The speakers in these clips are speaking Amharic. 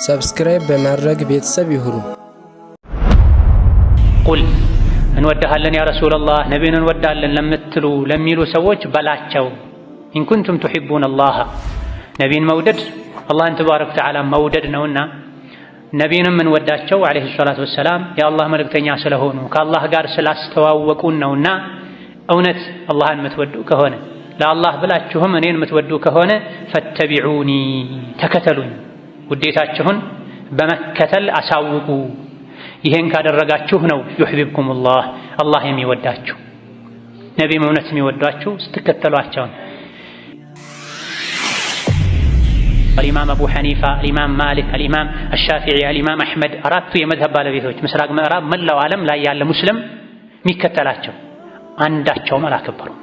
ሰብስክራይብ በማድረግ ቤተሰብ ይሁኑ። ቁል እንወድሃለን ያ ረሱላህ ነቢዩን እንወዳለን ለምትሉ ለሚሉ ሰዎች በላቸው ኢን ኩንቱም ቱሒቡነ አላህ ነቢይን መውደድ አላህን ተባረከ ወተዓላ መውደድ ነውና ነቢይንም እንወዳቸው ዓለይሂ ሰላቱ ወሰላም የአላህ መልእክተኛ ስለሆኑ ከአላህ ጋር ስላስተዋወቁን ነውና እውነት አላህን የምትወዱ ከሆነ ለአላህ ብላችሁም እኔን የምትወዱ ከሆነ ፈተቢዑኒ ተከተሉኝ ውዴታችሁን በመከተል አሳውቁ ይሄን ካደረጋችሁ ነው ይሕቢብኩሙላህ አላህ የሚወዳችሁ ነቢይም እውነት የሚወዷችሁ ስትከተሏቸው الإمام أبو حنيفة الإمام مالك الإمام الشافعي الإمام أحمد አራቱ የመዝሀብ ባለቤቶች ምስራቅ ምዕራብ መላው ዓለም ላይ ያለ ሙስሊም የሚከተላቸው አንዳቸውም አላከበሩም።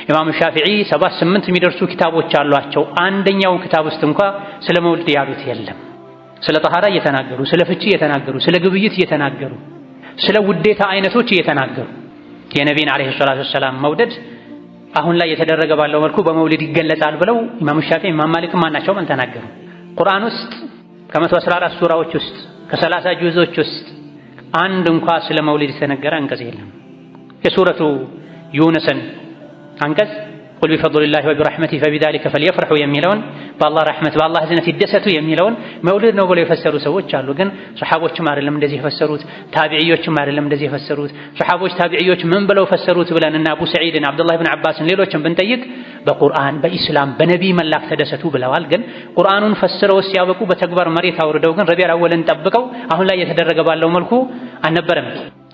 ኢማሙ ሻፊዒ 78 የሚደርሱ ኪታቦች አሏቸው። አንደኛው ኪታብ ውስጥ እንኳን ስለ መውሊድ ያሉት የለም። ስለ ጠሃራ እየተናገሩ ስለ ፍቺ እየተናገሩ ስለ ግብይት እየተናገሩ ስለ ውዴታ አይነቶች እየተናገሩ የነቢይን ዓለይሂ ሰላቱ ወሰላም መውደድ አሁን ላይ የተደረገ ባለው መልኩ በመውሊድ ይገለጻል ብለው ኢማሙ ሻፊዒ ኢማም ማሊክ ማናቸውም ተናገሩ። ቁርአን ውስጥ ከ114 ሱራዎች ውስጥ ከ30 ጁዞች ውስጥ አንድ እንኳን ስለ መውሊድ የተነገረ አንቀጽ የለም። የሱረቱ ዩነስን አንቀጽ ቁል ቢፈድሊላሂ ወቢረሕመቲሂ ፈቢዛሊከ ፈልየፍረሑ የሚለውን በአላህ ረሕመት በአላህ እዝነት ይደሰቱ የሚለውን መውሊድ ነው ብለው የፈሰሩ ሰዎች አሉ። ግን ሰሓቦችም አይደለም እንደዚህ የፈሰሩት፣ ታቢዕዮችም አይደለም እንደዚህ የፈሰሩት። ሰሓቦች ታቢዕዮች ምን ብለው ፈሰሩት ብለን እና አቡ ሰዒድን አብዱላህ ብን ዓባስን ሌሎችን ብንጠይቅ በቁርአን በኢስላም በነቢይ መላክ ተደሰቱ ብለዋል። ግን ቁርአኑን ፈስረው ሲያበቁ በተግባር መሬት አውርደው ግን ረቢዑል አወልን ጠብቀው አሁን ላይ የተደረገ ባለው መልኩ አልነበረም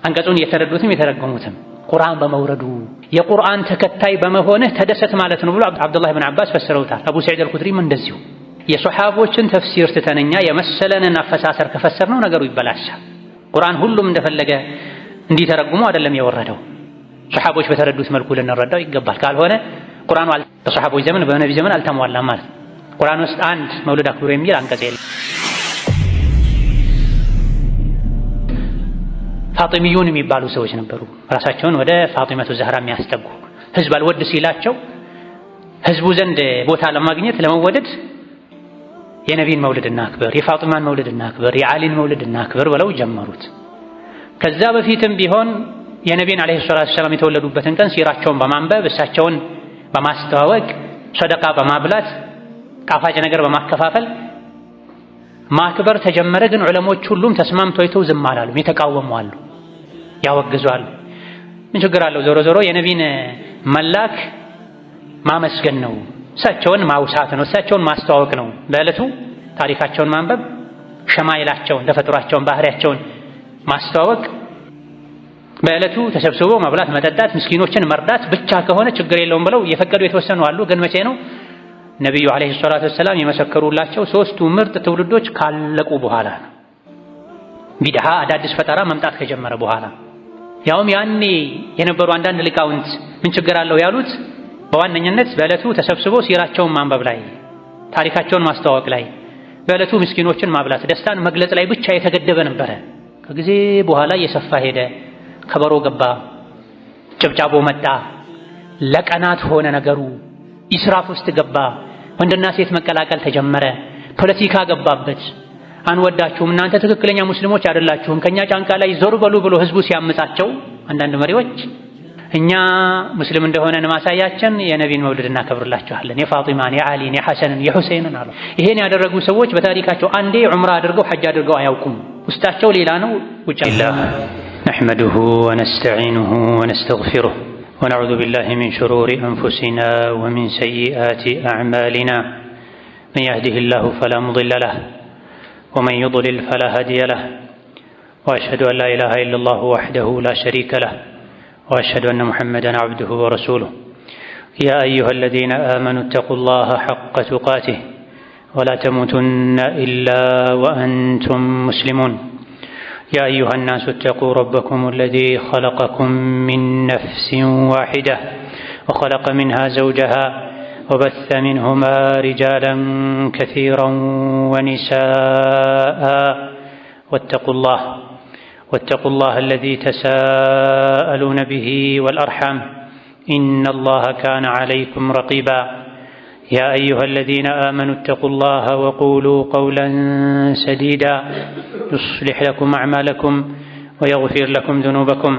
አንቀጹን የተረዱትም የተረጎሙትም ቁርአን በመውረዱ የቁርአን ተከታይ በመሆንህ ተደሰት ማለት ነው ብሎ አብዱላህ ብን ዓባስ ፈስረውታል። አቡ ሰዒድ አልኹድሪም እንደዚሁ። የሶሓቦችን ተፍሲር ትተንኛ የመሰለንን አፈሳሰር ከፈሰርነው ነገሩ ይበላሻል። ቁርአን ሁሉም እንደፈለገ እንዲተረጉሙ አይደለም የወረደው። ሶሓቦች በተረዱት መልኩ ልንረዳው ይገባል። ካልሆነ ቁርአኑ በሶሓቦች ዘመን በነቢ ዘመን አልተሟላም ማለት። ቁርአን ውስጥ አንድ መውሊድ አክብሩ የሚል አንቀጽ የለም። ፋጢሚዩን የሚባሉ ሰዎች ነበሩ። ራሳቸውን ወደ ፋጢመቱ ዘህራ የሚያስጠጉ ህዝብ አልወድ ሲላቸው ህዝቡ ዘንድ ቦታ ለማግኘት ለመወደድ የነቢይን መውሊድ እናክብር፣ የፋጢማን መውሊድ እናክብር፣ የዓሊን መውሊድ እናክብር ብለው ጀመሩት። ከዛ በፊትም ቢሆን የነቢይን ዓለይሂ ሰላቱ ወሰላም የተወለዱበትን ቀን ሲራቸውን በማንበብ እሳቸውን በማስተዋወቅ ሰደቃ በማብላት ጣፋጭ ነገር በማከፋፈል ማክበር ተጀመረ። ግን ዑለሞች ሁሉም ተስማምተው አይተው ዝም አላሉም። የተቃወሙ አሉ፣ ያወግዟል። ምን ችግር አለው? ዞሮ ዞሮ የነቢይን መላክ ማመስገን ነው፣ እሳቸውን ማውሳት ነው፣ እሳቸውን ማስተዋወቅ ነው። በዕለቱ ታሪካቸውን ማንበብ፣ ሸማይላቸውን፣ ተፈጥሯቸውን፣ ባህሪያቸውን ማስተዋወቅ፣ በዕለቱ ተሰብስቦ መብላት፣ መጠጣት፣ ምስኪኖችን መርዳት ብቻ ከሆነ ችግር የለውም ብለው የፈቀዱ የተወሰኑ አሉ። ግን መቼ ነው? ነቢዩ ዓለይሂ ሰላቱ ወሰላም የመሰከሩላቸው ሦስቱ ምርጥ ትውልዶች ካለቁ በኋላ ነው። ቢድዓ አዳዲስ ፈጠራ መምጣት ከጀመረ በኋላ ያውም ያኔ የነበሩ አንዳንድ ሊቃውንት ምን ችግር አለው ያሉት በዋነኝነት በዕለቱ ተሰብስቦ ሲራቸውን ማንበብ ላይ፣ ታሪካቸውን ማስተዋወቅ ላይ፣ በዕለቱ ምስኪኖችን ማብላት፣ ደስታን መግለጽ ላይ ብቻ የተገደበ ነበረ። ከጊዜ በኋላ እየሰፋ ሄደ። ከበሮ ገባ፣ ጭብጫቦ መጣ፣ ለቀናት ሆነ ነገሩ። ኢስራፍ ውስጥ ገባ። ወንድና ሴት መቀላቀል ተጀመረ። ፖለቲካ ገባበት። አንወዳችሁም፣ እናንተ ትክክለኛ ሙስሊሞች አይደላችሁም፣ ከኛ ጫንቃ ላይ ዞር በሉ ብሎ ህዝቡ ሲያምጻቸው አንዳንድ መሪዎች እኛ ሙስሊም እንደሆነን ማሳያችን የነቢይን መውሊድ እናከብርላችኋለን፣ የፋጢማን፣ የዓሊን፣ የሐሰንን፣ የሁሰይንን አሉ። ይሄን ያደረጉ ሰዎች በታሪካቸው አንዴ ዑምራ አድርገው ሐጅ አድርገው አያውቁም። ውስጣቸው ሌላ ነው፣ ውጫቸው ነሕመዱሁ ወነስተዒኑሁ ወነስተግፊሩህ ونعوذ بالله من شرور أنفسنا ومن سيئات أعمالنا من يهده الله فلا مضل له ومن يضلل فلا هادي له وأشهد أن لا إله إلا الله وحده لا شريك له وأشهد أن محمدا عبده ورسوله يا أيها الذين آمنوا اتقوا الله حق تقاته ولا تموتن إلا وأنتم مسلمون يا أيها الناس اتقوا ربكم الذي خلقكم من نفس واحدة وخلق منها زوجها وبث منهما رجالا كثيرا ونساء واتقوا الله الذي تساءلون به والأرحام إن الله كان عليكم رقيبا يا أيها الذين آمنوا اتقوا الله وقولوا قولا سديدا يصلح لكم أعمالكم ويغفر لكم ذنوبكم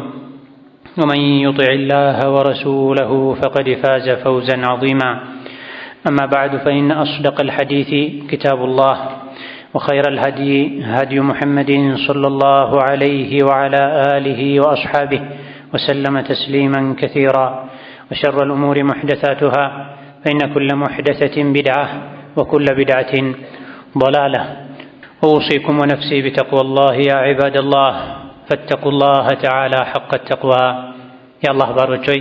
ومن يطع الله ورسوله فقد فاز فوزا عظيما أما بعد فإن أصدق الحديث كتاب الله وخير الهدي هدي محمد صلى الله عليه وعلى آله وأصحابه وسلم تسليما كثيرا وشر الأمور محدثاتها فإن كل محدثة بدعة وكل بدعة ضلالة أوصيكم ونفسي بتقوى الله يا عباد الله فاتقوا الله تعالى حق التقوى يا الله باروچوي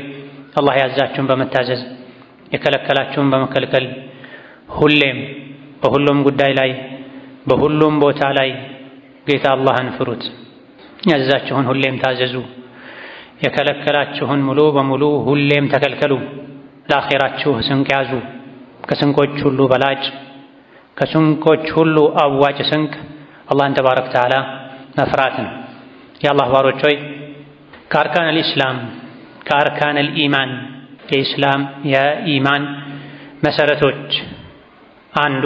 الله ያዛችሁን በመታዘዝ የከለከላችሁን በመከልከል ሁሌም በሁሉም ጉዳይ ላይ በሁሉም ቦታ ላይ ጌታ አላህን ፍሩት። ያዛችሁን ሁሌም ታዘዙ፣ የከለከላችሁን ሙሉ በሙሉ ሁሌም ተከልከሉ። ለአኺራችሁ ስንቅ ያዙ። ከስንቆች ሁሉ በላጭ ከስንቆች ሁሉ አዋጭ ስንቅ አላህን ተባረከ ወተዓላ መፍራት ነው። የአላህ ባሮች ሆይ ከአርካን አልኢስላም ከአርካን አልኢማን የኢስላም የኢማን መሰረቶች አንዱ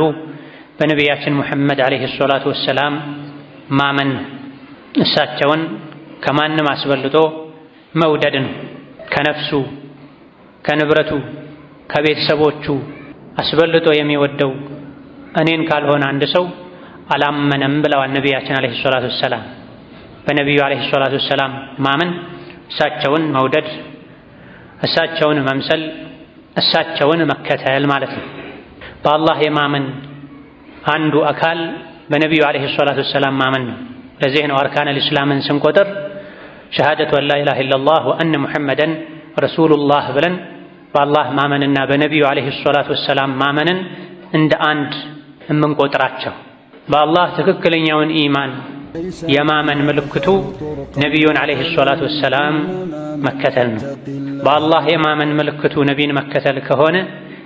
በነቢያችን ሙሐመድ ዓለይሂ ሰላቱ ወሰላም ማመን እሳቸውን ከማንም አስበልጦ መውደድ ነው። ከነፍሱ ከንብረቱ ከቤተሰቦቹ አስበልጦ የሚወደው እኔን ካልሆነ አንድ ሰው አላመነም ብለዋል ነቢያችን ዓለይሂ ሰላቱ ወሰላም። በነቢዩ ዓለይሂ ሰላቱ ወሰላም ማመን እሳቸውን መውደድ፣ እሳቸውን መምሰል፣ እሳቸውን መከተል ማለት ነው። በአላህ የማመን አንዱ አካል በነቢዩ ዓለይሂ ሰላቱ ወሰላም ማመን ነው። ለዚህ ነው አርካነል ኢስላምን ስንቆጥር ሸሃደቱ አን ላ ኢላሃ ኢለላህ ወአነ ሙሐመደን ረሱሉላህ ብለን በአላህ ማመንና በነቢዩ ዓለይሂ ሰላቱ ወሰላም ማመንን እንደ አንድ የምንቆጥራቸው። በአላህ ትክክለኛውን ኢማን የማመን ምልክቱ ነቢዩን ዓለይሂ ሰላቱ ወሰላም መከተል ነው። በአላህ የማመን ምልክቱ ነቢይን መከተል ከሆነ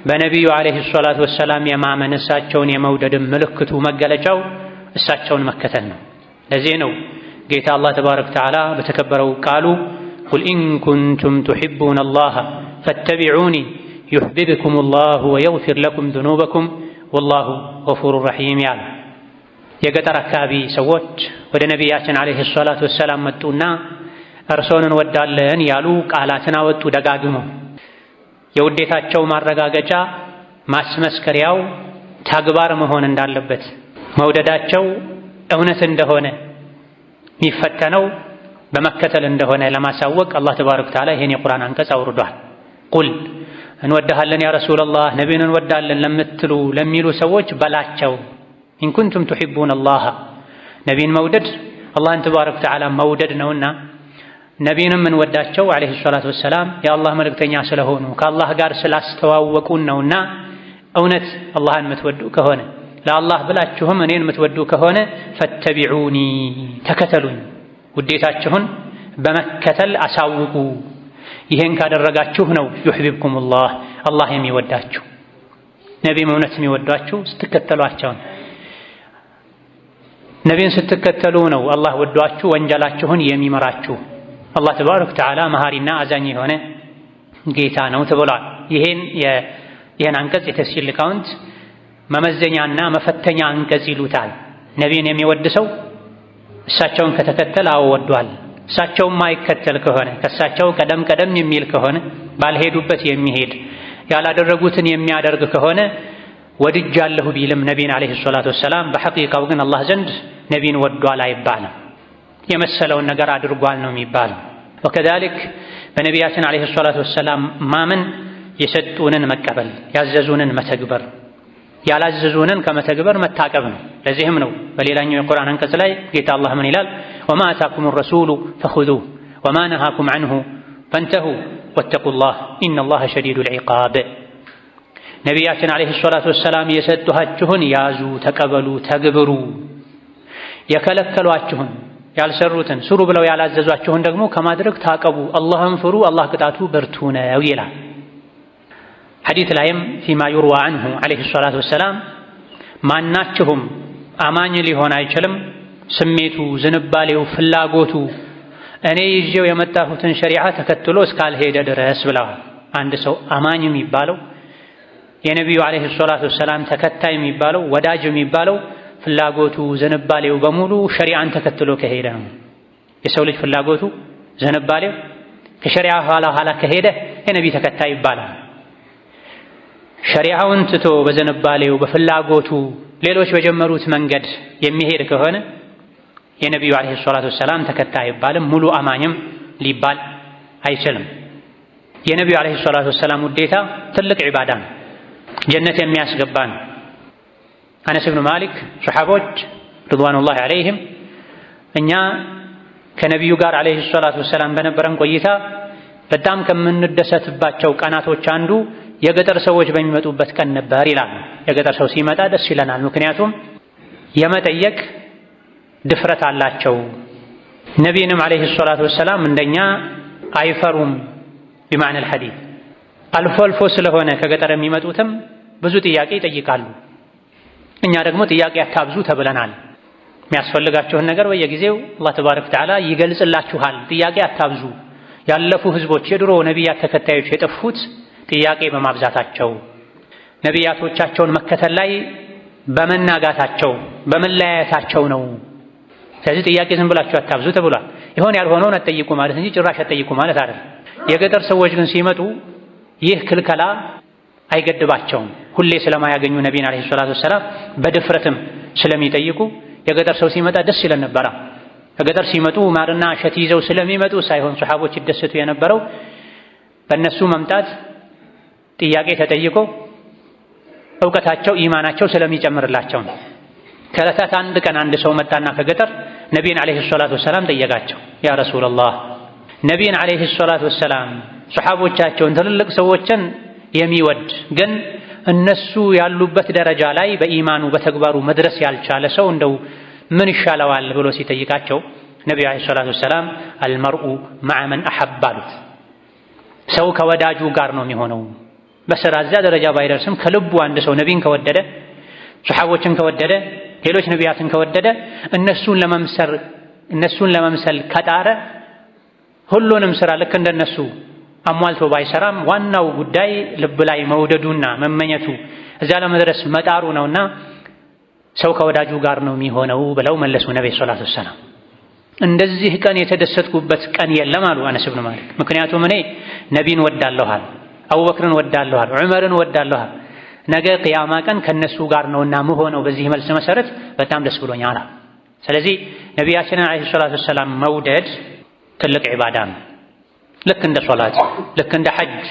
በነቢዩ ዓለይሂ ሰላቱ ወሰላም የማመን እሳቸውን የመውደድም ምልክቱ መገለጫው እሳቸውን መከተል ነው። ለዚህ ነው ጌታ አላህ ተባረከ ወተዓላ በተከበረው ቃሉ ቁል ኢን ኩንቱም ቱሒቡነ አላህ ፈተቢዑኒ ዩሕቢብኩም አላሁ ወየግፊር ለኩም ዙኑበኩም ወላሁ ገፉሩ ረሒም ያለ። የገጠር አካባቢ ሰዎች ወደ ነቢያችን ዓለይሂ ሰላቱ ወሰላም መጡና እርሶን እንወዳለን ያሉ ቃላትን አወጡ ደጋግመው። የውዴታቸው ማረጋገጫ ማስመስከሪያው ተግባር መሆን እንዳለበት፣ መውደዳቸው እውነት እንደሆነ የሚፈተነው በመከተል እንደሆነ ለማሳወቅ አላህ ተባረከ ወተዓላ ይሄን የቁርአን አንቀጽ አውርዷል። ቁል እንወዳለን ያ ረሱላላህ ነቢዩን እንወዳለን ለምትሉ ለሚሉ ሰዎች በላቸው ኢን ኩንቱም ቱሒቡነ አላህ ነቢይን መውደድ አላህን ተባረከ ወተዓላ መውደድ ነውና ነቢይንም እንወዳቸው ዓለይሂ ሰላቱ ወሰላም የአላህ መልእክተኛ ስለሆኑ ከአላህ ጋር ስላስተዋወቁን ነውና እውነት አላህን የምትወዱ ከሆነ ለአላህ ብላችሁም እኔን የምትወዱ ከሆነ ፈተቢዑኒ ተከተሉኝ፣ ውዴታችሁን በመከተል አሳውቁ። ይሄን ካደረጋችሁ ነው ዩሕቢብኩም አላህ የሚወዳችሁ። ነቢይም እውነት የሚወዷችሁ ስትከተሏቸው ነው። ነቢይን ስትከተሉ ነው አላህ ወዷችሁ ወንጀላችሁን የሚመራችሁ። አላህ ተባረከ ወተዓላ መሃሪና አዛኝ የሆነ ጌታ ነው ተብሏል። ይሄን አንቀጽ የተፍሲር ሊቃውንት መመዘኛና መፈተኛ አንቀጽ ይሉታል። ነቢይን የሚወድ ሰው እሳቸውን ከተከተለ አወዷል። እሳቸውን ማይከተል ከሆነ ከእሳቸው ቀደም የሚል ከሆነ ባልሄዱበት የሚሄድ ያላደረጉትን የሚያደርግ ከሆነ ወድጃለሁ ቢልም ነቢይን ዓለይሂ ሰላቱ ወሰላም በሐቂቃው ግን አላህ ዘንድ ነቢይን ወዷል አይባልም። የመሰለውን ነገር አድርጓል ነው የሚባለው። ወከዛሊክ በነቢያችን ዓለይሂ ሰላቱ ወሰላም ማመን የሰጡንን መቀበል፣ ያዘዙንን መተግበር፣ ያላዘዙንን ከመተግበር መታቀብ ነው። ለዚህም ነው በሌላኛው የቁርአን አንቀጽ ላይ ጌታ አላህ ምን ይላል? ወማ አታኩም ረሱሉ ፈኹዙሁ ወማ ነሃኩም ዐንሁ ፈንተሁ ወተቁላህ ኢነላህ ሸዲዱል ዒቃብ። ነቢያችን ዓለይሂ ሰላቱ ወሰላም የሰጧችሁን ያዙ፣ ተቀበሉ፣ ተግብሩ። የከለከሏችሁን ያልሰሩትን ስሩ ብለው ያላዘዟችሁን ደግሞ ከማድረግ ታቀቡ፣ አላህን ፍሩ፣ አላህ ቅጣቱ ብርቱ ነው ይላል። ሐዲት ላይም ፊማ ዩርዋ ዐንሁ ዓለይሂ ሰላቱ ወሰላም ማናችሁም አማኝ ሊሆን አይችልም ስሜቱ፣ ዝንባሌው፣ ፍላጎቱ እኔ ይዤው የመጣሁትን ሸሪዓ ተከትሎ እስካልሄደ ድረስ ብለዋል። አንድ ሰው አማኝ የሚባለው የነቢዩ ዓለይሂ ሰላቱ ወሰላም ተከታይ የሚባለው ወዳጅ የሚባለው ፍላጎቱ ዝንባሌው በሙሉ ሸሪዓን ተከትሎ ከሄደ ነው። የሰው ልጅ ፍላጎቱ ዝንባሌው ከሸሪዓ ኋላ ከሄደ የነቢ ተከታይ ይባላል። ሸሪዓውን ትቶ በዝንባሌው በፍላጎቱ ሌሎች በጀመሩት መንገድ የሚሄድ ከሆነ የነቢዩ ዓለይሂ ሰላቱ ወሰላም ተከታይ አይባልም፣ ሙሉ አማኝም ሊባል አይችልም። የነቢዩ ዓለይሂ ሰላቱ ወሰላም ውዴታ ትልቅ ዒባዳ ነው፣ ጀነት የሚያስገባ ነው። አነስ ብኑ ማሊክ ሰሓቦች ሪድዋኑላሂ ዓለይሂም እኛ ከነቢዩ ጋር ዓለይሂ ሰላቱ ወሰላም በነበረን ቆይታ በጣም ከምንደሰትባቸው ቀናቶች አንዱ የገጠር ሰዎች በሚመጡበት ቀን ነበር ይላል። የገጠር ሰው ሲመጣ ደስ ይለናል፣ ምክንያቱም የመጠየቅ ድፍረት አላቸው። ነቢይንም ዓለይሂ ሰላቱ ወሰላም እንደኛ አይፈሩም። ቢማዕነል ሐዲስ አልፎ አልፎ ስለሆነ ከገጠር የሚመጡትም ብዙ ጥያቄ ይጠይቃሉ። እኛ ደግሞ ጥያቄ አታብዙ ተብለናል። የሚያስፈልጋችሁን ነገር በየጊዜው አላህ ተባረከ ወተዓላ ይገልጽላችኋል። ጥያቄ አታብዙ። ያለፉ ህዝቦች የድሮ ነቢያት ተከታዮች የጠፉት ጥያቄ በማብዛታቸው ነቢያቶቻቸውን መከተል ላይ በመናጋታቸው በመለያየታቸው ነው። ስለዚህ ጥያቄ ዝም ብላችሁ አታብዙ ተብሏል። ይሆን ያልሆነውን አትጠይቁ ማለት እንጂ ጭራሽ አትጠይቁ ማለት አይደለም። የገጠር ሰዎች ግን ሲመጡ ይህ ክልከላ አይገድባቸውም። ሁሌ ስለማያገኙ ነቢይን ዓለይሂ ሰላቱ ወሰላም በድፍረትም ስለሚጠይቁ የገጠር ሰው ሲመጣ ደስ ይለን ነበረ። ከገጠር ሲመጡ ማርና እሸት ይዘው ስለሚመጡ ሳይሆን ሰሓቦች ይደሰቱ የነበረው በእነሱ መምጣት ጥያቄ ተጠይቆ እውቀታቸው ኢማናቸው ስለሚጨምርላቸው ነው። ከዕለታት አንድ ቀን አንድ ሰው መጣና ከገጠር ነቢይን ዓለይሂ ሰላቱ ወሰላም ጠየቃቸው። ያ ረሱለላህ ነቢይን ዓለይሂ ሰላቱ ወሰላም ሰሓቦቻቸውን ትልልቅ ሰዎችን የሚወድ ግን እነሱ ያሉበት ደረጃ ላይ በኢማኑ በተግባሩ መድረስ ያልቻለ ሰው እንደው ምን ይሻለዋል ብሎ ሲጠይቃቸው ነቢዩ ዓለይሂ ሰላቱ ወሰላም አልመርኡ መዐ መን አሐብ አሉት። ሰው ከወዳጁ ጋር ነው የሚሆነው። በስራ እዚያ ደረጃ ባይደርስም ከልቡ አንድ ሰው ነቢይን ከወደደ ሰሓቦችን ከወደደ ሌሎች ነቢያትን ከወደደ እነሱን ለመምሰል ከጣረ ሁሉንም ስራ ልክ እንደነሱ አሟልቶ ባይሰራም ዋናው ጉዳይ ልብ ላይ መውደዱና መመኘቱ እዚያ ለመድረስ መጣሩ ነውና ሰው ከወዳጁ ጋር ነው የሚሆነው ብለው መለሱ ነብዩ ሰለላሁ ዐለይሂ ወሰለም። እንደዚህ ቀን የተደሰትኩበት ቀን የለም አሉ አነስ ብኑ ማሊክ። ምክንያቱም እኔ ነቢይን ወዳለሁ፣ አቡበክርን ወዳለሁ፣ ዑመርን ወዳለሁ፣ ነገ ቅያማ ቀን ከነሱ ጋር ነውና መሆነው በዚህ መልስ መሰረት በጣም ደስ ብሎኛል። ስለዚህ ነቢያችንን ዓለይሂ ሰላቱ ወሰላም መውደድ ትልቅ ዒባዳ ነው። ልክ እንደ ሶላት፣ ልክ እንደ ሐጅ፣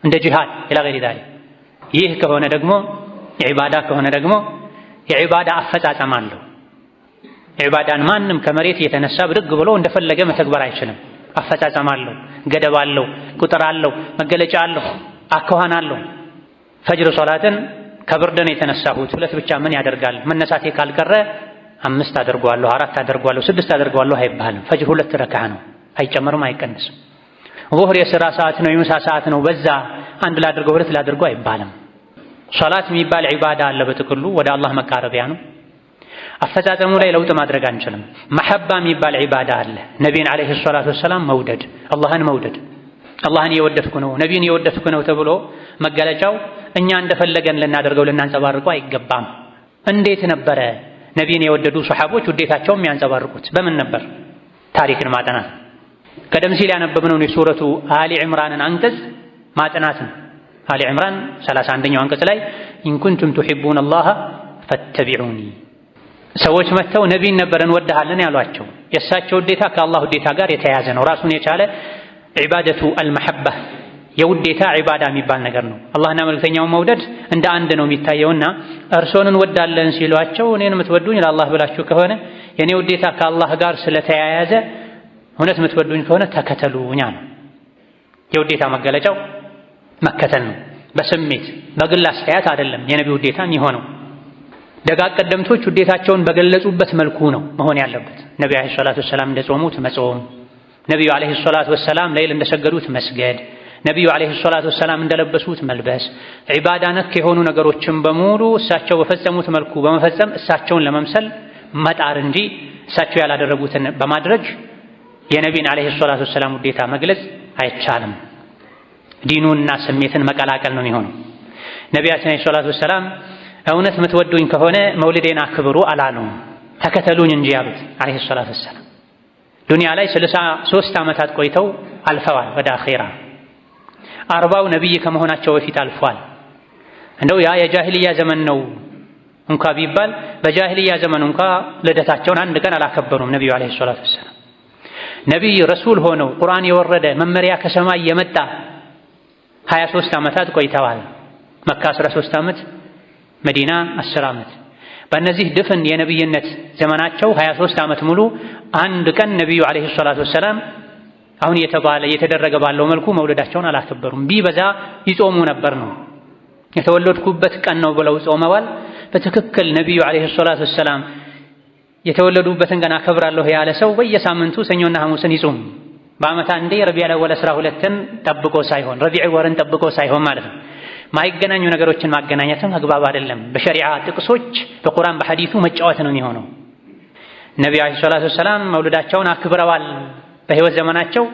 እንደ ጂሃድ ኢላ ገይሪ ዛሊክ። ይህ ከሆነ ደግሞ ዒባዳ ከሆነ ደግሞ የዒባዳ አፈጻጸም አለው። ዒባዳን ማንም ከመሬት የተነሳ ብድግ ብሎ እንደፈለገ መተግበር አይችልም። አፈጻጸም አለው፣ ገደብ አለው፣ ቁጥር አለው፣ መገለጫ አለው፣ አኳኋን አለው። ፈጅር ሶላትን ከብርድ ነው የተነሳሁት 2 ብቻ ምን ያደርጋል? መነሳቴ ካልቀረ 5 አደርገዋለሁ፣ 4 አደርገዋለሁ፣ 6 አደርገዋለሁ አይባልም። ፈጅር 2 ረካዓ ነው፣ አይጨመርም፣ አይቀንስም። ዙህር የሥራ ሰዓት ነው፣ የምሳ ሰዓት ነው፣ በዛ 1 ላድርገው 2 ላድርገው አይባልም። ሶላት የሚባል ዒባዳ አለ፣ በጥቅሉ ወደ አላህ መቃረቢያ ነው። አፈጻጸሙ ላይ ለውጥ ማድረግ አንችልም። መሐባ የሚባል ዒባዳ አለ፣ ነቢይን ዓለይሂ ሰላቱ ወሰላም መውደድ፣ አላህን መውደድ። አላህን የወደድኩ ነው ነቢይን የወደድኩ ነው ተብሎ መገለጫው እኛ እንደፈለገን ልናደርገው ልናንጸባርቀው አይገባም። እንዴት ነበረ ነቢይን የወደዱ ሰሓቦች ውዴታቸው የሚያንጸባርቁት? በምን ነበር? ታሪክን ማጥናት። ቀደም ሲል ያነበብነውን የሱረቱ አሊ ዕምራንን አንቀጽ ማጥናት ነው። አሊ ዕምራን 31ኛው አንቀጽ ላይ ኢንኩንቱም ቱሒቡነ አላህ ፈተቢዑኒ፣ ሰዎች መጥተው ነቢይን ነበር እንወድሃለን ያሏቸው። የእሳቸው ውዴታ ከአላህ ውዴታ ጋር የተያያዘ ነው። ራሱን የቻለ ዒባደቱ አልመሐባ የውዴታ ዒባዳ የሚባል ነገር ነው። አላህና መልእክተኛውን መውደድ እንደ አንድ ነው የሚታየውና እርሶን እንወዳለን ሲሏቸው እኔን የምትወዱኝ ለአላህ ብላችሁ ከሆነ የኔ ውዴታ ከአላህ ጋር ስለተያያዘ እውነት የምትወዱኝ ከሆነ ተከተሉኛ ነው። የውዴታ መገለጫው መከተል ነው። በስሜት በግል አስተያየት አይደለም የነቢ ውዴታ የሚሆነው። ደጋግ ቀደምቶች ውዴታቸውን በገለጹበት መልኩ ነው መሆን ያለበት። ነቢ ዓለይሂ ሰላቱ ወሰላም እንደጾሙት መጾም፣ ነቢዩ ዓለይሂ ሰላቱ ወሰላም ለይል እንደሰገዱት መስገድ፣ ነቢዩ ዓለይሂ ሰላቱ ወሰላም እንደለበሱት መልበስ፣ ዒባዳ ነክ የሆኑ ነገሮችን በሙሉ እሳቸው በፈጸሙት መልኩ በመፈጸም እሳቸውን ለመምሰል መጣር እንጂ እሳቸው ያላደረጉትን በማድረግ የነቢይን ዓለይሂ ሰላቱ ወሰላም ውዴታ መግለጽ አይቻልም። ዲኑንና ስሜትን መቀላቀል ነው የሚሆነው። ነቢያችን ዓለይሂ ሰላቱ ወሰላም እውነት የምትወዱኝ ከሆነ መውሊዴን አክብሩ አላሉም፣ ተከተሉኝ እንጂ ያሉት ዓለይሂ ሰላቱ ወሰላም። ዱንያ ላይ 33 ዓመታት ቆይተው አልፈዋል ወደ አኼራ። 40 ነቢይ ከመሆናቸው በፊት አልፏል። እንደው ያ የጃሂልያ ዘመን ነው እንኳ ቢባል በጃሂልያ ዘመን እንኳ ልደታቸውን አንድ ቀን አላከበሩም ነቢዩ ዓለይሂ ሰላቱ ወሰላም። ነቢይ ረሱል ሆነው ቁርአን የወረደ መመሪያ ከሰማይ የመጣ 23 ዓመታት ቆይተዋል። መካ 13 ዓመት፣ መዲና 10 ዓመት። በእነዚህ ድፍን የነቢይነት ዘመናቸው 23 ዓመት ሙሉ አንድ ቀን ነቢዩ ዓለይሂ ሰላቱ ወሰላም አሁን እየተደረገ ባለው መልኩ መውለዳቸውን አላከበሩም። ቢበዛ ይጾሙ ነበር ነው። የተወለድኩበት ቀን ነው ብለው ጾመዋል። በትክክል ነቢዩ ዓለይሂ ሰላቱ ወሰላም የተወለዱበትን ቀን አከብራለሁ ያለ ሰው በየሳምንቱ ሰኞና ሐሙስን ይጾም። በዓመት አንዴ ረቢዑል አወል 12ን ጠብቆ ሳይሆን ረቢዕ ወርን ጠብቆ ሳይሆን ማለት ነው። ማይገናኙ ነገሮችን ማገናኘትም አግባብ አይደለም። በሸሪዓ ጥቅሶች በቁርአን በሐዲሱ መጫወት ነው የሚሆነው። ነቢዩ ዓለይሂ ሰላቱ ወሰላም መውለዳቸውን አክብረዋል። በህይወት ዘመናቸው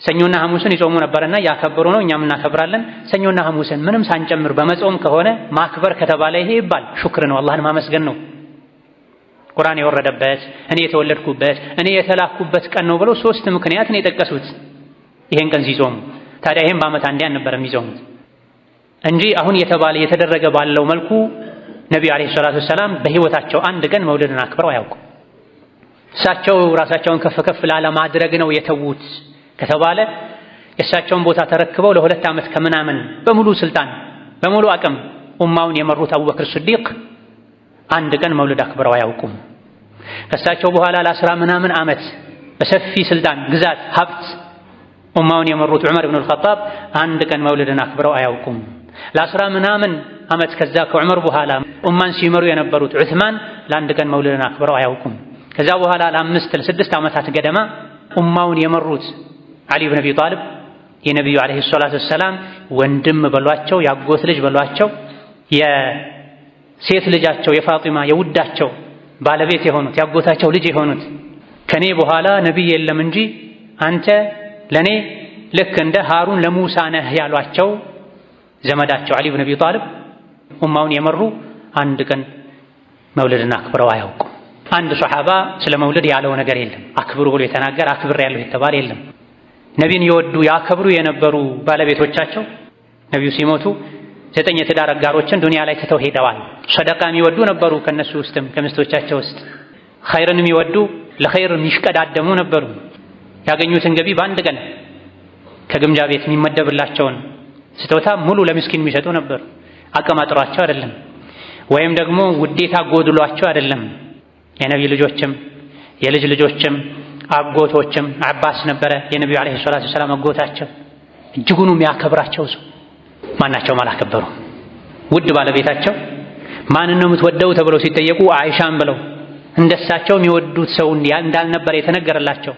ሰኞና ሐሙስን ይጾሙ ነበርና ያከብሩ ነው፣ እኛም እናከብራለን። ሰኞና ሐሙስን ምንም ሳንጨምር በመጾም ከሆነ ማክበር ከተባለ ይሄ ይባል ሹክር ነው፣ አላህን ማመስገን ነው። ቁርአን የወረደበት እኔ የተወለድኩበት እኔ የተላኩበት ቀን ነው ብለው 3 ምክንያት ነው የጠቀሱት ይሄን ቀን ሲጾሙ። ታዲያ ይሄን በዓመት አንዴ አልነበረም የሚጾሙት እንጂ አሁን የተደረገ ባለው መልኩ ነቢዩ ዓለይሂ ሰላቱ ወሰላም በህይወታቸው አንድ ቀን መውለድን አክብረው አያውቁም። እሳቸው ራሳቸውን ከፍ ከፍ ላለማድረግ ነው የተዉት ከተባለ የእሳቸውን ቦታ ተረክበው ለ2 ዓመት ከምናምን በሙሉ ስልጣን በሙሉ አቅም ኡማውን የመሩት አቡበክር ስዲቅ አንድ ቀን መውለድ አክብረው አያውቁም። ከእሳቸው በኋላ ለ10 ምናምን ዓመት በሰፊ ስልጣን፣ ግዛት፣ ሀብት ኡማውን የመሩት ዑመር ኢብኑል ኸጣብ አንድ ቀን መውለድን አክብረው አያውቁም። ለ10 ምናምን ዓመት ከዛ ከዑመር በኋላ ኡማን ሲመሩ የነበሩት ዑስማን ለአንድ ቀን መውለድን አክብረው አያውቁም። ከዛ በኋላ ለ5 ለ6 ዓመታት ገደማ ኡማውን የመሩት ዓሊ ብን አቢ ጣሊብ የነቢዩ ዓለይሂ ሰላቱ ወሰላም ወንድም በሏቸው፣ ያጎት ልጅ በሏቸው፣ የሴት ልጃቸው የፋጢማ የውዳቸው ባለቤት የሆኑት ያጎታቸው ልጅ የሆኑት ከኔ በኋላ ነቢይ የለም እንጂ አንተ ለኔ ልክ እንደ ሃሩን ለሙሳ ነህ ያሏቸው ዘመዳቸው ዓሊ ብን አቢ ጣሊብ ኡማውን የመሩ አንድ ቀን መውለድን አክብረው አያውቁም። አንድ ሶሐባ ስለ መውለድ ያለው ነገር የለም። አክብሩ ብሎ የተናገረ አክብር ያለው የተባለ የለም። ነቢን የወዱ ያከብሩ የነበሩ ባለቤቶቻቸው ነቢዩ ሲሞቱ 9 የትዳር አጋሮችን ዱንያ ላይ ትተው ሄደዋል። ሰደቃ የሚወዱ ነበሩ ከነሱ ውስጥም ከሚስቶቻቸው ውስጥ ኸይርን የሚወዱ ለኸይር የሚሽቀዳደሙ ነበሩ። ያገኙትን ገቢ በአንድ ቀን ከግምጃ ቤት የሚመደብላቸውን ስጦታ ሙሉ ለምስኪን የሚሰጡ ነበሩ። አቅም አጥሯቸው አይደለም፣ ወይም ደግሞ ውዴታ ጎድሏቸው አይደለም። የነቢይ ልጆችም የልጅ ልጆችም አጎቶችም አባስ ነበረ የነቢዩ ዓለይሂ ሰላቱ ወሰላም አጎታቸው። እጅጉኑ የሚያከብራቸው ሰው ማናቸውም አላከበሩም። ውድ ባለቤታቸው ማንን ነው የምትወደው ተብለው ሲጠየቁ አይሻን ብለው እንደሳቸው የሚወዱት ሰው እንዳልነበረ የተነገረላቸው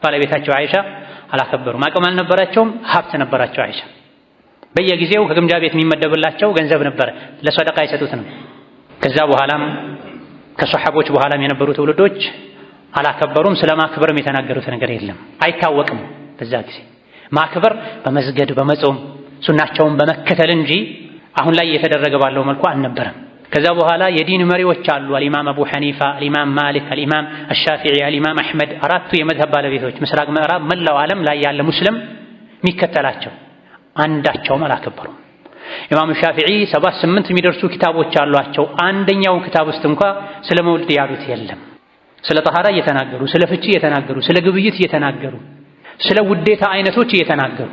ባለቤታቸው አይሻ አላከበሩም። አቅም አልነበራቸውም፣ ሀብት ነበራቸው። አይሻ በየጊዜው ከግምጃ ቤት የሚመደብላቸው ገንዘብ ነበረ፣ ለሰደቃ ይሰጡት ነው። ከዛ በኋላም ከሰሐቦች በኋላም የነበሩ ትውልዶች አላከበሩም። ስለማክበርም የተናገሩት ነገር የለም፣ አይታወቅም። በዛ ጊዜ ማክበር በመስገድ በመጾም ሱናቸውን በመከተል እንጂ አሁን ላይ እየተደረገ ባለው መልኩ አልነበረም። ከዛ በኋላ የዲን መሪዎች አሉ። አልኢማም አቡ ሐኒፋ፣ አልኢማም ማሊክ፣ አልኢማም አሻፊዒ፣ አልኢማም አሕመድ፣ 4ቱ የመዝሀብ ባለቤቶች ምስራቅ ምዕራብ መላው ዓለም ላይ ያለ ሙስሊም የሚከተላቸው አንዳቸውም አላከበሩም። ኢማም ሻፊዒ 7-8 የሚደርሱ ኪታቦች አሏቸው። አንደኛው ኪታብ ውስጥ እንኳ ስለ መውሊድ ያሉት የለም። ስለ ጠሃራ እየተናገሩ፣ ስለ ፍቺ እየተናገሩ፣ ስለ ግብይት እየተናገሩ፣ ስለ ውዴታ አይነቶች እየተናገሩ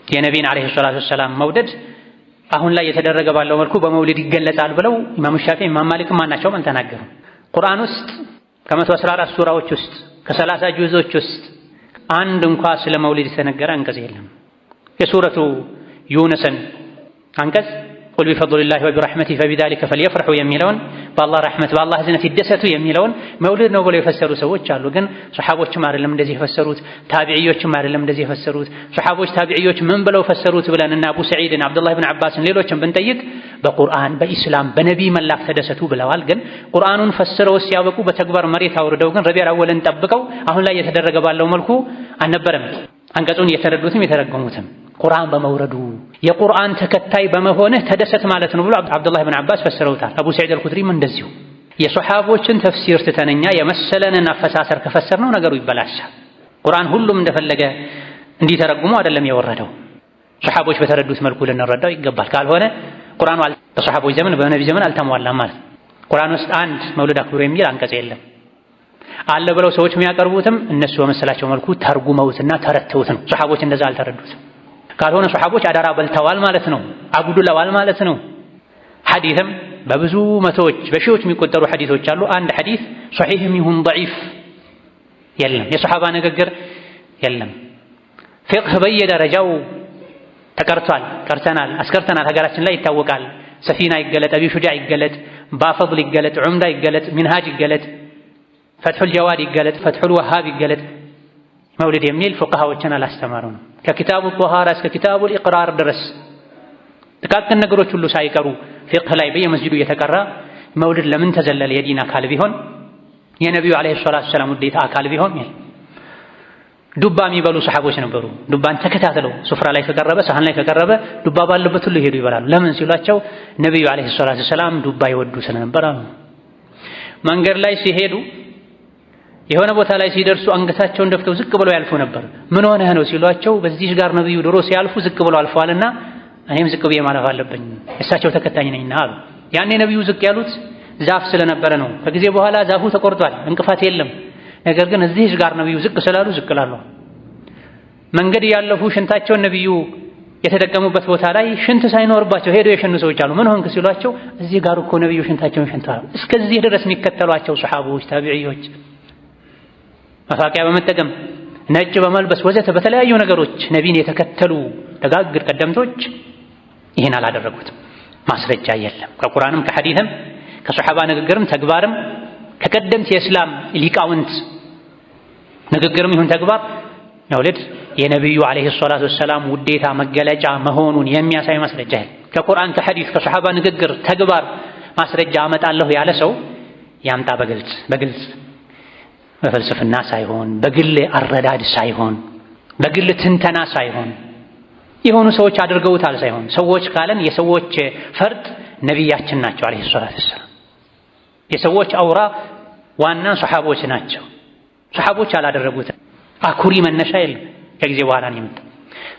የነቢን ዓለይሂ ሰላቱ ወሰላም መውደድ አሁን ላይ የተደረገ ባለው መልኩ በመውሊድ ይገለጻል ብለው ኢማም ሻፊዒ ኢማም ማሊክ ማናቸውም አልተናገሩም። ቁርአን ውስጥ ከ114 ሱራዎች ውስጥ ከ30 ጁዞች ውስጥ አንድ እንኳ ስለ መውሊድ የተነገረ አንቀጽ የለም። የሱረቱ ዩኑስን አንቀጽ ቁል ቢፈድሊላሂ ወቢረሕመቲሂ ፈቢዛሊከ ፈልየፍረሑ የሚለውን በአላህ ረሕመት በአላህ እዝነት ይደሰቱ የሚለውን መውሊድ ነው ብለው የፈሰሩ ሰዎች አሉ። ግን ሰሓቦችም አይደለም እንደዚህ የፈሰሩት፣ ታቢዕዮችም አይደለም እንደዚህ የፈሰሩት። ሰሓቦች ታቢዕዮች ምን ብለው ፈሰሩት ብለን እና አቡ ሰዒድን አብዱላህ ብን ዓባስን ሌሎችን ብንጠይቅ በቁርአን በኢስላም በነቢይ መላክ ተደሰቱ ብለዋል። ግን ቁርአኑን ፈስረው ሲያበቁ በተግባር መሬት አውርደው ግን ረቢዑል አወልን ጠብቀው አሁን ላይ የተደረገ ባለው መልኩ አልነበረም አንቀጹን የተረዱትም የተረጎሙትም። ቁርአን በመውረዱ የቁርአን ተከታይ በመሆንህ ተደሰት ማለት ነው ብሎ አብዱላህ ብን አባስ ፈስረውታል። አቡ ሰዒድ አልኹድሪም እንደዚሁ። የሶሐቦችን ተፍሲር ትተንኛ የመሰለንን አፈሳሰር ከፈሰርነው ነገሩ ይበላሻል። ቁርአን ሁሉም እንደፈለገ እንዲተረጉሙ አይደለም የወረደው። ሶሐቦች በተረዱት መልኩ ልንረዳው ይገባል። ካልሆነ ቁርአኑ በሶሐቦች ዘመን በነቢ ዘመን አልተሟላም ማለት። ቁርአን ውስጥ አንድ መውሊድ አክብሩ የሚል አንቀጽ የለም። አለ ብለው ሰዎች የሚያቀርቡትም እነሱ በመሰላቸው መልኩ ተርጉመውትና ተረተውት ነው። ሶሐቦች እንደዛ አልተረዱትም። ካልሆነ ሶሐቦች አዳራ በልተዋል ማለት ነው፣ አጉድለዋል ማለት ነው። ሐዲስም በብዙ መቶዎች በሺዎች የሚቆጠሩ ሐዲሶች አሉ። አንድ ሐዲስ ሶሒህም ይሁን ደዒፍ የለም፣ የሶሐባ ንግግር የለም። ፊቅህ በየደረጃው ተቀርቷል፣ ቀርተናል፣ አስቀርተናል። ሀገራችን ላይ ይታወቃል። ሰፊና ይገለጥ፣ አቢ ሹጃዕ ይገለጥ፣ ባፈድል ይገለጥ፣ ዑምዳ ይገለጥ፣ ሚንሃጅ ይገለጥ፣ ፈትሑል ጀዋድ ይገለጥ፣ ፈትሑል ወሃብ ይገለጥ። መውሊድ የሚል ፉቅሃዎችን አላስተማሩ ነው። ከኪታቡ ጧሃራ እስከ ኪታቡል ኢቅራር ድረስ ጥቃቅን ነገሮች ሁሉ ሳይቀሩ ፊቅህ ላይ በየመስጂዱ እየተቀራ መውሊድ ለምን ተዘለለ? የዲን አካል ቢሆን የነቢዩ ዓለይሂ ሰላቱ ወሰላም ውዴታ አካል ቢሆን ዱባ የሚበሉ ሰሐቦች ነበሩ። ዱባን ተከታትለው ሱፍራ ላይ ከቀረበ ሰሃን ላይ ከቀረበ ዱባ ባለበት ሁሉ ይሄዱ ይበላሉ። ለምን ሲሏቸው ነቢዩ ዓለይሂ ሰላቱ ወሰላም ዱባ ይወዱ ስለነበር አሉ። መንገድ ላይ ሲሄዱ የሆነ ቦታ ላይ ሲደርሱ አንገታቸውን ደፍተው ዝቅ ብለው ያልፉ ነበር። ምን ሆነህ ነው ሲሏቸው በዚህ ጋር ነቢዩ ድሮ ሲያልፉ ዝቅ ብለው አልፈዋልና እኔም ዝቅ ብዬ ማለፍ አለብኝ እሳቸው ተከታኝ ነኝና አሉ። ያኔ ነቢዩ ዝቅ ያሉት ዛፍ ስለነበረ ነው። ከጊዜ በኋላ ዛፉ ተቆርጧል፣ እንቅፋት የለም። ነገር ግን እዚህ ጋር ነቢዩ ዝቅ ስላሉ ዝቅ እላሉ። መንገድ ያለፉ ሽንታቸውን ነቢዩ የተጠቀሙበት ቦታ ላይ ሽንት ሳይኖርባቸው ሄደው የሸኑ ሰዎች አሉ። ምን ሆንክ ሲሏቸው እዚህ ጋር እኮ ነቢዩ ሽንታቸውን ሸንተዋል። እስከዚህ ድረስ የሚከተሏቸው ሰሐቦች፣ ታቢዒዎች መፋቂያ በመጠቀም ነጭ በመልበስ ወዘተ በተለያዩ ነገሮች ነቢን የተከተሉ ደጋግ ቀደምቶች ይህን አላደረጉትም። ማስረጃ የለም ከቁርአንም ከሐዲስም ከሰሐባ ንግግርም ተግባርም ከቀደምት የእስላም ሊቃውንት ንግግርም ይሁን ተግባር መውሊድ የነቢዩ ዓለይሂ ሰላቱ ወሰላም ውዴታ መገለጫ መሆኑን የሚያሳይ ማስረጃ የለም። ከቁርአን ከሐዲስ ከሰሐባ ንግግር ተግባር ማስረጃ አመጣለሁ ያለ ሰው ያምጣ በግልጽ በፍልስፍና ሳይሆን በግል አረዳድ ሳይሆን በግል ትንተና ሳይሆን የሆኑ ሰዎች አድርገውታል ሳይሆን ሰዎች ካለን የሰዎች ፈርጥ ነቢያችን ናቸው ዓለይሂ ሰላቱ ወሰላም። የሰዎች አውራ ዋና ሰሐቦች ናቸው። ሰሐቦች አላደረጉትም። አኩሪ መነሻ የለም። ከጊዜ በኋላ ነው የመጣው።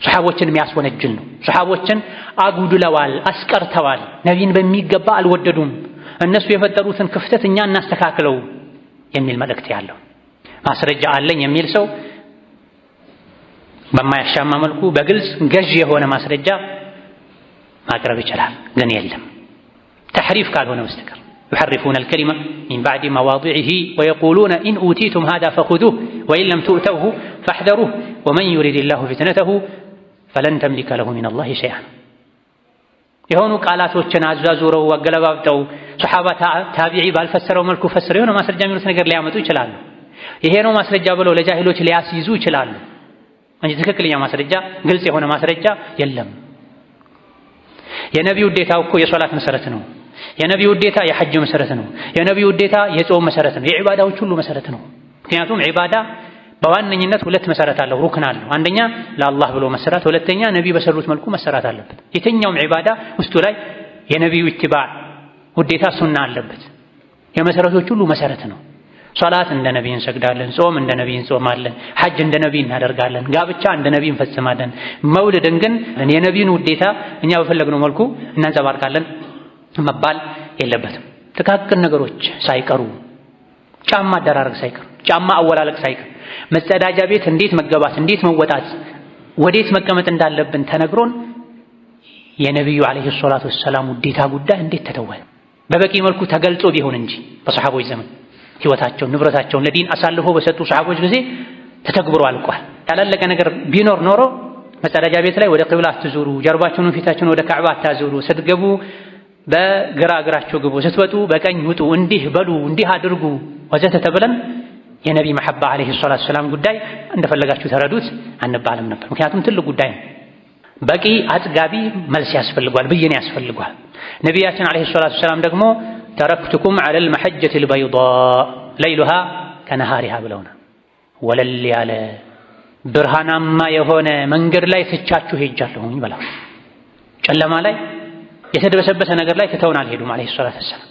ሰሐቦችን የሚያስወነጅል ነው። ሰሐቦችን አጉድለዋል፣ አስቀርተዋል፣ ነቢይን በሚገባ አልወደዱም፣ እነሱ የፈጠሩትን ክፍተት እኛ እናስተካክለው የሚል መልእክት ያለው ማስረጃ አለኝ የሚል ሰው በማያሻማ መልኩ በግልጽ ገዥ የሆነ ማስረጃ ማቅረብ ይችላል። ግን የለም ተሕሪፍ ካልሆነ በስተቀር يحرفون الكلمة من بعد مواضعه ويقولون إن أوتيتم هذا فخذوه وإن لم تؤتوه فاحذروه ومن يريد الله فتنته فلن تملك له من الله شيئا የሆኑ ቃላቶችን አዛዙረው አገለባብጠው ሱሐባ ታቢዒ ባልፈሰረው መልኩ ፈሰረው የሆነ ማስረጃ የሚሉት ነገር ሊያመጡ ይችላሉ። ይሄ ነው ማስረጃ ብለው ለጃሂሎች ሊያስይዙ ይችላሉ እንጂ ትክክለኛ ማስረጃ ግልጽ የሆነ ማስረጃ የለም። የነቢዩ ውዴታው እኮ የሶላት መሰረት ነው። የነቢዩ ውዴታ የሐጅ መሰረት ነው። የነቢዩ ውዴታ የጾም መሰረት ነው። የዒባዳዎች ሁሉ መሰረት ነው። ምክንያቱም ዒባዳ በዋነኝነት ሁለት መሰረት አለው፣ ሩክን አለው። አንደኛ ለአላህ ብሎ መሰራት፣ ሁለተኛ ነቢይ በሰሩት መልኩ መሰራት አለበት። የትኛውም ዒባዳ ውስጡ ላይ የነቢዩ ኢትባዕ ውዴታ ሱና አለበት። የመሰረቶች ሁሉ መሰረት ነው። ሶላት እንደ ነቢይ እንሰግዳለን፣ ጾም እንደ ነቢይ እንጾማለን፣ ሐጅ እንደ ነቢይ እናደርጋለን፣ ጋብቻ እንደ ነቢይ እንፈጽማለን። መውሊድን ግን የነቢይን ውዴታ እኛ በፈለግነው መልኩ እናንጸባርቃለን መባል የለበትም። ጥቃቅን ነገሮች ሳይቀሩ ጫማ አደራረግ ሳይቀር ጫማ አወላለቅ ሳይቀር መጸዳጃ ቤት እንዴት መገባት እንዴት መወጣት ወዴት መቀመጥ እንዳለብን ተነግሮን የነቢዩ ዓለይሂ ሰላቱ ወሰላም ውዴታ ጉዳይ እንዴት ተተወ? በበቂ መልኩ ተገልጾ ቢሆን እንጂ በሰሐቦች ዘመን ሕይወታቸውን ንብረታቸውን ለዲን አሳልፎ በሰጡ ሰሐቦች ጊዜ ተተግብሮ አልቋል። ያላለቀ ነገር ቢኖር ኖሮ መጸዳጃ ቤት ላይ ወደ ቂብላ አትዙሩ፣ ጀርባችሁን ፊታችሁን ወደ ካዕባ አታዙሩ፣ ስትገቡ በግራ እግራችሁ ግቡ፣ ስትወጡ በቀኝ ውጡ፣ እንዲህ በሉ፣ እንዲህ አድርጉ ወዘተ ተብለን የነቢ መሐባ ዓለይሂ ሰላቱ ወሰላም ጉዳይ እንደፈለጋችሁ ተረዱት አንባልም ነበር። ምክንያቱም ትልቅ ጉዳይ ነው። በቂ አጥጋቢ መልስ ያስፈልጓል፣ ብይን ያስፈልጓል። ነቢያችን ዓለይሂ ሰላቱ ወሰላም ደግሞ ተረክቱኩም ዐለል መሐጀቲል በይዷ ለይሉሃ ከነሃሪሃ ብለውናል። ወለል ያለ ብርሃናማ የሆነ መንገድ ላይ ትቻችሁ ሄጃለሁኝ በላው። ጨለማ ላይ የተደበሰበሰ ነገር ላይ ትተውን አልሄዱም አለይሂ ሰላቱ ወሰላም።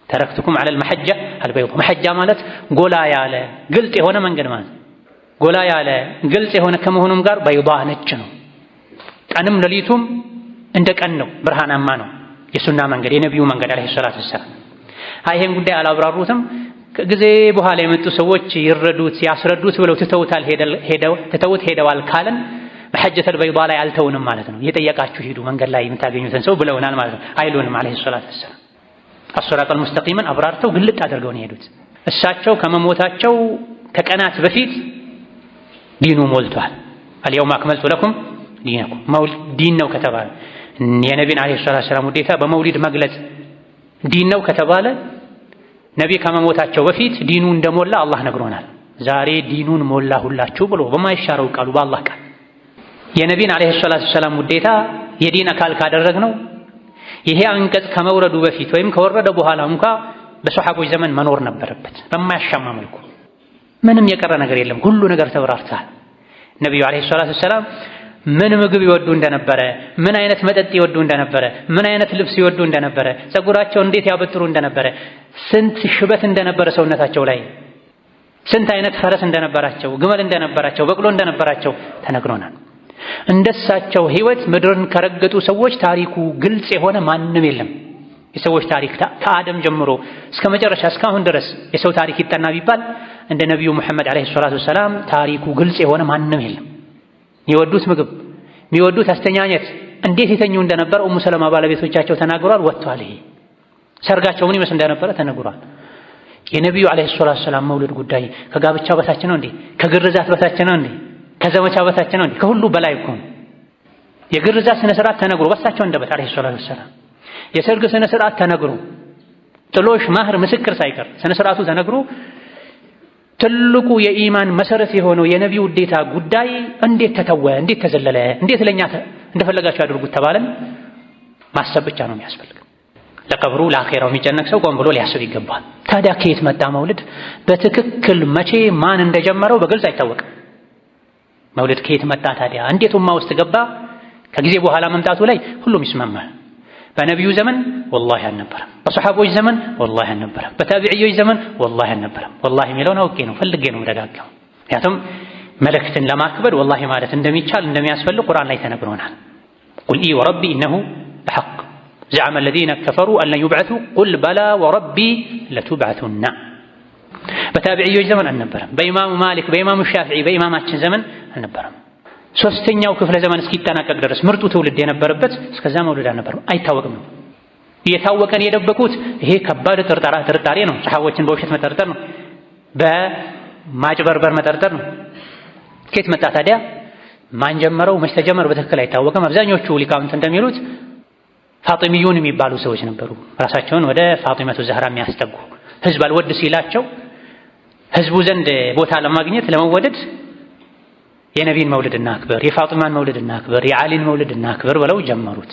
ተረክቱኩም ዐለል መሐጃ አልበይዳ። መሐጃ ማለት ጎላ ያለ ግልጽ የሆነ መንገድ ማለት ጎላ ያለ ግልጽ የሆነ ከመሆኑም ጋር በይዳ ነጭ ነው። ቀንም ሌሊቱም እንደ ቀን ነው፣ ብርሃናማ ነው። የሱና መንገድ የነቢዩ መንገድ አለይሂ ሰላቱ ወሰላም። ይሄን ጉዳይ አላብራሩትም። ከጊዜ በኋላ የመጡ ሰዎች ይረዱት ያስረዱት ብለው ትተውት ሄደዋል ካለን በሐጀተል በይዳ ላይ አልተውንም ማለት ነው። እየጠየቃችሁ ሂዱ መንገድ ላይ የምታገኙትን ሰው ብለውናል ማለት ነው። አይሉንም አለይሂ ሰላቱ ወሰላም። አስራጠል ሙስተቂመን አብራርተው ግልጥ አድርገው ነው የሄዱት። እሳቸው ከመሞታቸው ከቀናት በፊት ዲኑ ሞልቷል። አልየውመ አክመልቱ ለኩም ዲነኩም። መውሊድ ዲን ነው ከተባለ የነቢን አለይሂ ሰላቱ ወሰላም ውዴታ በመውሊድ መግለጽ ዲን ነው ከተባለ ነቢ ከመሞታቸው በፊት ዲኑ እንደሞላ አላህ ነግሮናል። ዛሬ ዲኑን ሞላሁላችሁ ብሎ በማይሻረው ቃሉ በአላህ ቃል የነቢን አለይሂ ሰላቱ ወሰላም ውዴታ የዲን አካል ካደረግነው ይሄ አንቀጽ ከመውረዱ በፊት ወይም ከወረደ በኋላ እንኳ በሰሐቦች ዘመን መኖር ነበረበት በማያሻማ መልኩ። ምንም የቀረ ነገር የለም። ሁሉ ነገር ተብራርቷል። ነቢዩ አለይሂ ሰላቱ ወሰላም ምን ምግብ ይወዱ እንደነበረ፣ ምን አይነት መጠጥ ይወዱ እንደነበረ፣ ምን አይነት ልብስ ይወዱ እንደነበረ፣ ፀጉራቸውን እንዴት ያበጥሩ እንደነበረ፣ ስንት ሽበት እንደነበረ ሰውነታቸው ላይ፣ ስንት አይነት ፈረስ እንደነበራቸው፣ ግመል እንደነበራቸው፣ በቅሎ እንደነበራቸው ተነግሮናል። እንደሳቸው ህይወት ምድርን ከረገጡ ሰዎች ታሪኩ ግልጽ የሆነ ማንም የለም። የሰዎች ታሪክ ከአደም ጀምሮ እስከ መጨረሻ እስካሁን ድረስ የሰው ታሪክ ይጠና ቢባል እንደ ነቢዩ ሙሐመድ አለይሂ ሰላቱ ወሰላም ታሪኩ ግልጽ የሆነ ማንም የለም። የሚወዱት ምግብ፣ የሚወዱት አስተኛኘት፣ እንዴት የተኙ እንደነበር ኡሙ ሰለማ ባለቤቶቻቸው ተናግሯል። ወጥቷል። ይሄ ሰርጋቸው ምን ይመስል እንደነበረ ተነግሯል። የነቢዩ አለይሂ ሰላቱ ወሰላም መውሊድ ጉዳይ ከጋብቻ በታች ነው እንዴ? ከግርዛት በታች ነው እንዴ? ከዘመቻ በታች ነው እንዴ? ከሁሉ በላይ እኮ ነው። የግርዛት ስነ ስርዓት ተነግሮ በሳቸው እንደበት አለይሂ ሰላቱ ወሰላም የሰርግ ስነ ስርዓት ተነግሮ ጥሎሽ፣ ማህር፣ ምስክር ሳይቀር ስነ ስርዓቱ ተነግሮ ትልቁ የኢማን መሰረት የሆነው የነቢዩ ውዴታ ጉዳይ እንዴት ተተወ? እንዴት ተዘለለ? እንዴት ለኛ እንደፈለጋችሁ ያድርጉት ተባለን? ማሰብ ብቻ ነው የሚያስፈልግ። ለቀብሩ ለአኼራው የሚጨነቅ ሰው ቆም ብሎ ሊያስብ ይገባል። ታዲያ ከየት መጣ መውሊድ? በትክክል መቼ ማን እንደጀመረው በግልጽ አይታወቅም። መውሊድ ከየት መጣ ታዲያ? እንዴት ኡማ ውስጥ ገባ? ከጊዜ በኋላ መምጣቱ ላይ ሁሉም ይስማማል። በነቢዩ ዘመን ወላሂ አልነበረም። በሰሐቦች ዘመን ወላሂ አልነበረም። በታቢዕዮች ዘመን ወላሂ አልነበረም። ወላሂ የሚለውን አውቄ ነው ፈልጌ ነው ደጋግመው። ምክንያቱም መልእክትን ለማክበድ ወላሂ ማለት እንደሚቻል እንደሚያስፈልግ ቁርአን ላይ ተነግሮናል። ቁል ኢ ወረቢ ኢነሁ ለሐቅ ዘዐመ አለዚነ ከፈሩ አን ለን ዩብዐሱ ቁል በላ ወረቢ ለቱብዐሱና። በታቢዕዮች ዘመን አልነበረም። በኢማሙ ማሊክ፣ በኢማሙ ሻፊዒ፣ በኢማማችን ዘመን አልነበረም። ሶስተኛው ክፍለ ዘመን እስኪጠናቀቅ ድረስ ምርጡ ትውልድ የነበረበት እስከዛ መውሊድ አልነበረም። አይታወቅም ነው እየታወቀን የደበቁት። ይሄ ከባድ ጥርጣሬ ነው። ሰሐቦችን በውሸት መጠርጠር ነው፣ በማጭበርበር መጠርጠር ነው። ከየት መጣ ታዲያ? ማን ጀመረው? መች ተጀመረ? በትክክል አይታወቅም። አብዛኞቹ ሊቃውንት እንደሚሉት ፋጢሚዩን የሚባሉ ሰዎች ነበሩ። ራሳቸውን ወደ ፋጢመቱ ዘህራ የሚያስጠጉ ህዝብ አልወድ ሲላቸው ህዝቡ ዘንድ ቦታ ለማግኘት ለመወደድ የነቢን መውሊድ እናክብር፣ የፋጢማን መውሊድ እናክብር፣ የዓሊን መውሊድ እናክብር ብለው ጀመሩት።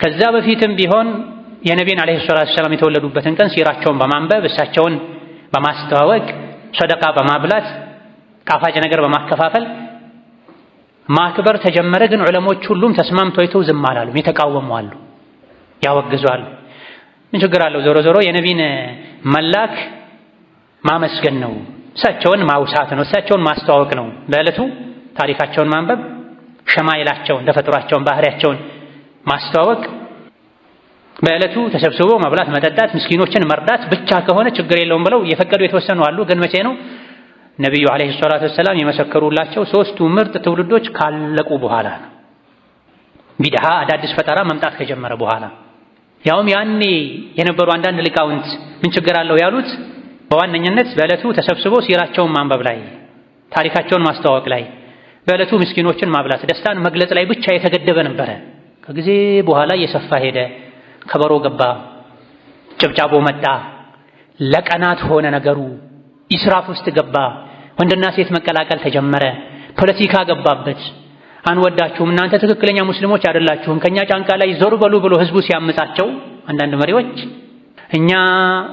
ከዛ በፊትም ቢሆን የነቢን አለይሂ ሰላቱ ወሰላም የተወለዱበትን ቀን ሲራቸውን በማንበብ እሳቸውን በማስተዋወቅ ሰደቃ በማብላት ጣፋጭ ነገር በማከፋፈል ማክበር ተጀመረ። ግን ዑለሞች ሁሉም ተስማምተው ዝም አላሉም። የተቃወሙ አሉ፣ ያወግዙ አሉ። ምን ችግር አለው? ዞሮ ዞሮ የነቢን መላክ ማመስገን ነው፣ እሳቸውን ማውሳት ነው፣ እሳቸውን ማስተዋወቅ ነው። በዕለቱ ታሪካቸውን ማንበብ፣ ሸማይላቸውን፣ ተፈጥሯቸውን፣ ባህሪያቸውን ማስተዋወቅ፣ በዕለቱ ተሰብስቦ መብላት፣ መጠጣት፣ ምስኪኖችን መርዳት ብቻ ከሆነ ችግር የለውም ብለው የፈቀዱ የተወሰኑ አሉ። ግን መቼ ነው? ነቢዩ አለይሂ ሰላቱ ወሰላም የመሰከሩላቸው ሦስቱ ምርጥ ትውልዶች ካለቁ በኋላ ነው። ቢድዓ አዳዲስ ፈጠራ መምጣት ከጀመረ በኋላ ያውም ያኔ የነበሩ አንዳንድ ሊቃውንት ምን ችግር አለው ያሉት በዋነኝነት በዕለቱ ተሰብስቦ ሲራቸውን ማንበብ ላይ፣ ታሪካቸውን ማስተዋወቅ ላይ፣ በዕለቱ ምስኪኖችን ማብላት፣ ደስታን መግለጽ ላይ ብቻ የተገደበ ነበረ። ከጊዜ በኋላ እየሰፋ ሄደ። ከበሮ ገባ፣ ጭብጫቦ መጣ፣ ለቀናት ሆነ ነገሩ፣ ኢስራፍ ውስጥ ገባ፣ ወንድና ሴት መቀላቀል ተጀመረ፣ ፖለቲካ ገባበት። አንወዳችሁም፣ እናንተ ትክክለኛ ሙስሊሞች አይደላችሁም፣ ከኛ ጫንቃ ላይ ዞር በሉ ብሎ ህዝቡ ሲያምጻቸው አንዳንድ መሪዎች እኛ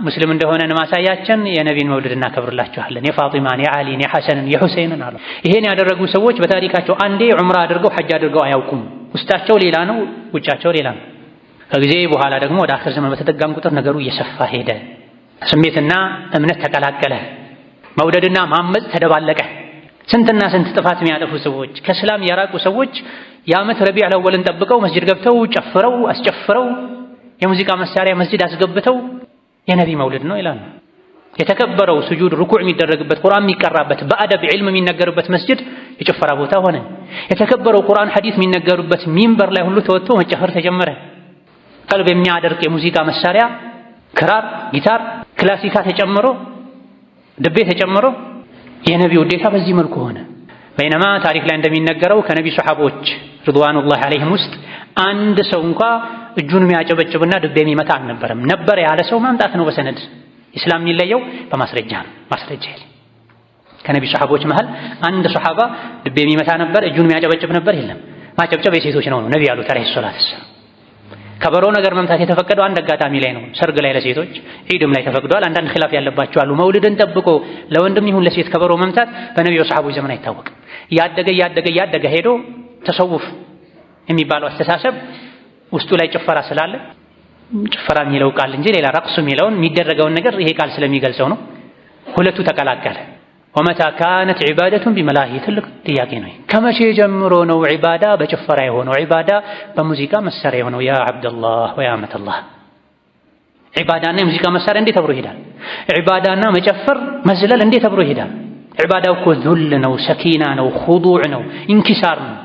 ሙስሊም እንደሆነን ማሳያችን የነቢን መውሊድ እናከብርላችኋለን፣ የፋጢማን፣ የዓሊን፣ የሐሰንን፣ የሁሴንን አሉ። ይሄን ያደረጉ ሰዎች በታሪካቸው አንዴ ዑምራ አድርገው ሐጅ አድርገው አያውቁም። ውስጣቸው ሌላ ነው፣ ውጫቸው ሌላ ነው። ከጊዜ በኋላ ደግሞ ወደ አኺር ዘመን በተጠጋም ቁጥር ነገሩ እየሰፋ ሄደ። ስሜትና እምነት ተቀላቀለ። መውደድና ማመጽ ተደባለቀ። ስንትና ስንት ጥፋት የሚያጠፉ ሰዎች፣ ከእስላም ያራቁ ሰዎች የዓመት ረቢዕ አወልን ጠብቀው መስጂድ ገብተው ጨፍረው አስጨፍረው የሙዚቃ መሳሪያ መስጂድ አስገብተው የነቢ መውሊድ ነው ይላሉ። የተከበረው ስጁድ ሩኩዕ የሚደረግበት ቁርአን የሚቀራበት በአደብ ዒልም የሚነገርበት መስጂድ የጭፈራ ቦታ ሆነ። የተከበረው ቁርአን ሐዲስ የሚነገሩበት ሚንበር ላይ ሁሉ ተወጥቶ መጨፈር ተጀመረ። ቀልብ የሚያደርቅ የሙዚቃ መሳሪያ ክራር፣ ጊታር፣ ክላሲካ ተጨምሮ ድቤ ተጨምሮ የነቢ ውዴታ በዚህ መልኩ ሆነ። በይነማ ታሪክ ላይ እንደሚነገረው ከነቢ ሰሐቦች ሪድዋኑላሂ ዐለይሂም ውስጥ አንድ ሰው እንኳ እጁን የሚያጨበጭብና ድቤ የሚመታ አልነበረም። ነበር ያለ ሰው ማምጣት ነው በሰነድ። ኢስላም የሚለየው በማስረጃ ነው። ማስረጃ የለም። ከነቢ ሰሐቦች መሃል አንድ ሰሐባ ድቤ የሚመታ ነበር፣ እጁን የሚያጨበጭብ ነበር የለም። ማጨብጨብ የሴቶች ነው ነቢ ያሉት ዐለይሂ ሰላቱ ወሰላም። ከበሮ ነገር መምታት የተፈቀደው አንድ አጋጣሚ ላይ ነው፣ ሰርግ ላይ ለሴቶች፣ ዒድም ላይ ተፈቅዷል። አንዳንድ ኺላፍ ያለባቸው አሉ። መውሊድን ጠብቆ ለወንድም ይሁን ለሴት ከበሮ መምታት በነቢዩ ሰሐቦች ዘመን አይታወቅም። ያደገ ሄዶ ተሰውፍ የሚባለው አስተሳሰብ ውስጡ ላይ ጭፈራ ስላለ ጭፈራ የሚለው ቃል እንጂ ሌላ ረቅሱ የሚለውን የሚደረገውን ነገር ይሄ ቃል ስለሚገልጸው ነው። ሁለቱ ተቀላቀለ። ወመታ ካነት ዒባደቱን ቢመላሂ ትልቅ ጥያቄ ነው። ከመቼ ጀምሮ ነው ዒባዳ በጭፈራ የሆነው? ዒባዳ በሙዚቃ መሳሪያ የሆነው? ያ ዐብደላህ ወያ አመተላህ፣ ዒባዳና የሙዚቃ መሳሪያ እንዴት አብሮ ይሄዳል? ዒባዳና መጨፈር መዝለል እንዴት አብሮ ይሄዳል? ዒባዳው እኮ ዙል ነው፣ ሰኪና ነው፣ ኹዱዕ ነው፣ ኢንኪሳር ነው።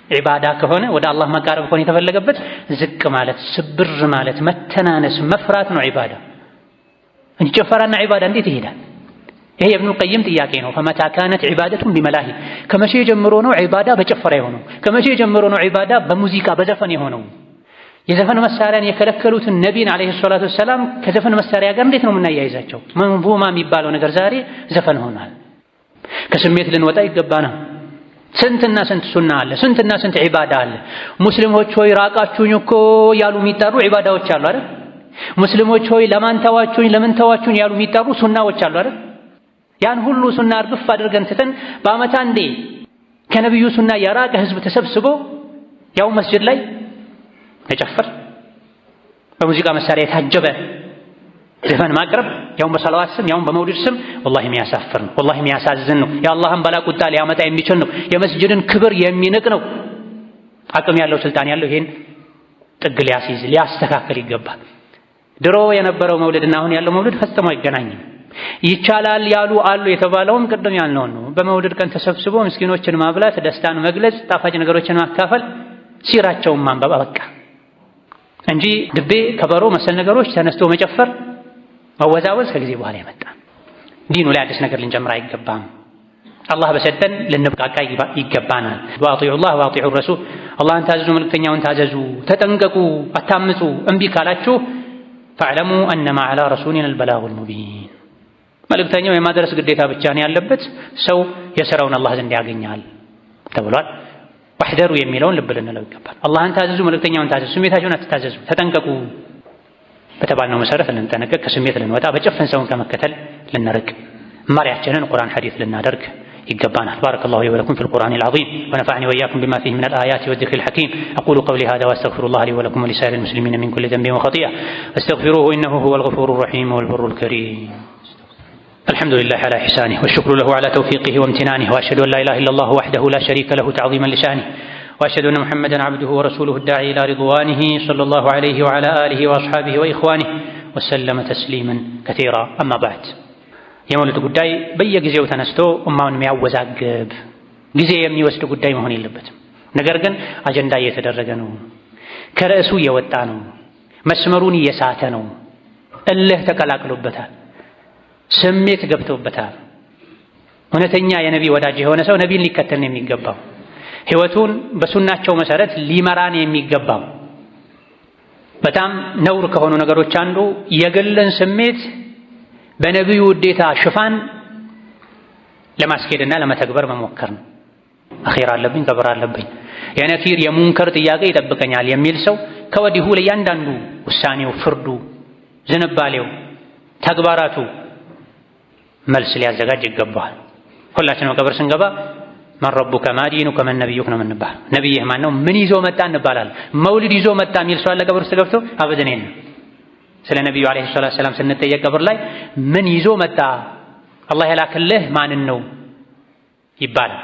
ዒባዳ ከሆነ ወደ አላህ መቃረብ ከሆነ የተፈለገበት ዝቅ ማለት፣ ስብር ማለት፣ መተናነስ፣ መፍራት ነው ዒባዳ እንጂ ጭፈራና ዒባዳ እንዴት ይሄዳል? ይሄ የኢብኑል ቀይም ጥያቄ ነው። ፈመታ ካነት ዒባደቱን ቢመላሂ፣ ከመቼ ጀምሮ ነው ዒባዳ በጭፈራ የሆነው? ከመቼ ጀምሮ ነው ዒባዳ በሙዚቃ በዘፈን የሆነው? የዘፈን መሳሪያን የከለከሉትን ነቢን ዓለይሂ ሰላቱ ወሰላም ከዘፈን መሳሪያ ጋር እንዴት ነው የምናያይዛቸው? መንዙማ የሚባለው ነገር ዛሬ ዘፈን ሆኗል። ከስሜት ልንወጣ ይገባናል። ስንትና ስንት ሱና አለ፣ ስንትና ስንት ዒባዳ አለ። ሙስሊሞች ሆይ ራቃችሁኝ እኮ ያሉ የሚጠሩ ዒባዳዎች አሉ አይደል? ሙስሊሞች ሆይ ለማን ተዋችሁኝ ለምን ተዋችሁኝ ያሉ የሚጠሩ ሱናዎች አሉ አይደል? ያን ሁሉ ሱና እርግፍ አድርገን ትተን በዓመት አንዴ ከነቢዩ ሱና የራቀ ህዝብ ተሰብስቦ ያው መስጂድ ላይ መጨፈር፣ በሙዚቃ መሳሪያ የታጀበ ዘፈን ማቅረብ፣ ያው በሰላዋት ስም ያው በመውሊድ ስም ወላሂ የሚያሳፍር ነው። ወላሂ የሚያሳዝን ነው። የአላህን በላ ቁጣ ሊያመጣ የሚችል ነው። የመስጂድን ክብር የሚንቅ ነው። አቅም ያለው ስልጣን ያለው ይሄን ጥግ ሊያስይዝ ሊያስተካክል ይገባል። ድሮ የነበረው መውሊድና አሁን ያለው መውሊድ ፈጽሞ አይገናኝም። ይቻላል ያሉ አሉ የተባለውም ቅድም ያልነው ነው። በመውሊድ ቀን ተሰብስቦ ምስኪኖችን ማብላት፣ ደስታን መግለጽ፣ ጣፋጭ ነገሮችን ማካፈል፣ ሲራቸውን ማንበብ በቃ እንጂ ድቤ፣ ከበሮ መሰል ነገሮች ተነስቶ መጨፈር፣ መወዛወዝ ከጊዜ በኋላ የመጣ ዲኑ ላይ አዲስ ነገር ልንጨምር አይገባም። አላህ በሰጠን ልንብቃቃ ይገባናል። ወአጢዑላህ ወአጢዑ ረሱል፣ አላህን ታዘዙ፣ መልእክተኛውን ታዘዙ፣ ተጠንቀቁ፣ አታምፁ። እምቢ ካላችሁ ፈዕለሙ አነማ ዐላ ረሱሊና አልበላጉል ሙቢን፣ መልእክተኛው የማድረስ ግዴታ ብቻ ነው ያለበት። ሰው የሥራውን አላህ ዘንድ ያገኛል ተብሏል። ወሕደሩ የሚለውን ልብ ልንለው ይገባል። አላህን ታዘዙ፣ መልእክተኛውን ታዘዙ፣ ስሜታችሁን አትታዘዙ፣ ተጠንቀቁ። በተባልነው መሰረት ልንጠነቀቅ፣ ከስሜት ልንወጣ፣ በጭፍን ሰውን ከመከተል ልንርቅ፣ መሪያችንን ቁርአን ሐዲስ ልናደርግ ይገባናል። ባረከላሁ ሊ ወለኩም ፊል ቁርአኒል ዐዚም ወነፈዐኒ ወኢያኩም ቢማ ፊሂ ሚነል አያቲ ወዚክሪል ሐኪም አቁሉ ቀውሊ ሃዛ ወአስተግፊሩላህ ሊ ወለኩም ወሊሳኢሪል ሙስሊሚነ ሚን ኩሊ ዘንቢን ወኸጢአ ፈስተግፊሩሁ ኢነሁ ሁወል ገፉሩር ረሒም ወል በሩል ከሪም። الحمد لله على إحسانه والشكر له على توفيقه وامتنانه وأشهد أن لا إله إلا الله وحده لا شريك له تعظيما لشانه وأشهد أن محمدا عبده ورسوله الداعي إلى رضوانه صلى الله عليه وعلى آله وأصحابه وإخوانه وسلم تسليما كثيرا. أما بعد የመውሊድ ጉዳይ በየጊዜው ተነስቶ ኡማውን የሚያወዛግብ ጊዜ የሚወስድ ጉዳይ መሆን የለበትም። ነገር ግን አጀንዳ እየተደረገ ነው፣ ከርዕሱ እየወጣ ነው፣ መስመሩን እየሳተ ነው፣ እልህ ተቀላቅሎበታል፣ ስሜት ገብቶበታል። እውነተኛ የነቢ ወዳጅ የሆነ ሰው ነቢን ሊከተል ነው የሚገባው፣ ህይወቱን በሱናቸው መሰረት ሊመራን የሚገባው። በጣም ነውር ከሆኑ ነገሮች አንዱ የግልን ስሜት በነቢዩ ውዴታ ሽፋን ለማስኬድና ለመተግበር መሞከር ነው። አኺራ አለብኝ፣ ቀብር አለብኝ፣ የነኪር የሙንከር ጥያቄ ይጠብቀኛል የሚል ሰው ከወዲሁ ለእያንዳንዱ ውሳኔው፣ ፍርዱ፣ ዝንባሌው፣ ተግባራቱ መልስ ሊያዘጋጅ ይገባል። ሁላችንም ቀብር ስንገባ መን ረቡከ ማ ዲኑከ መን ነቢዩክ ነው የምንባል። ነቢይህ ማን ነው? ምን ይዞ መጣ እንባላለን። መውሊድ ይዞ መጣ የሚል ሰው አለ ቀብር ውስጥ ገብቶ? አበደን የለም። ስለ ነቢዩ ዓለይሂ ሰላቱ ወሰላም ስንጠየቅ ቀብር ላይ ምን ይዞ መጣ፣ አላህ የላክልህ ማንን ነው ይባላል።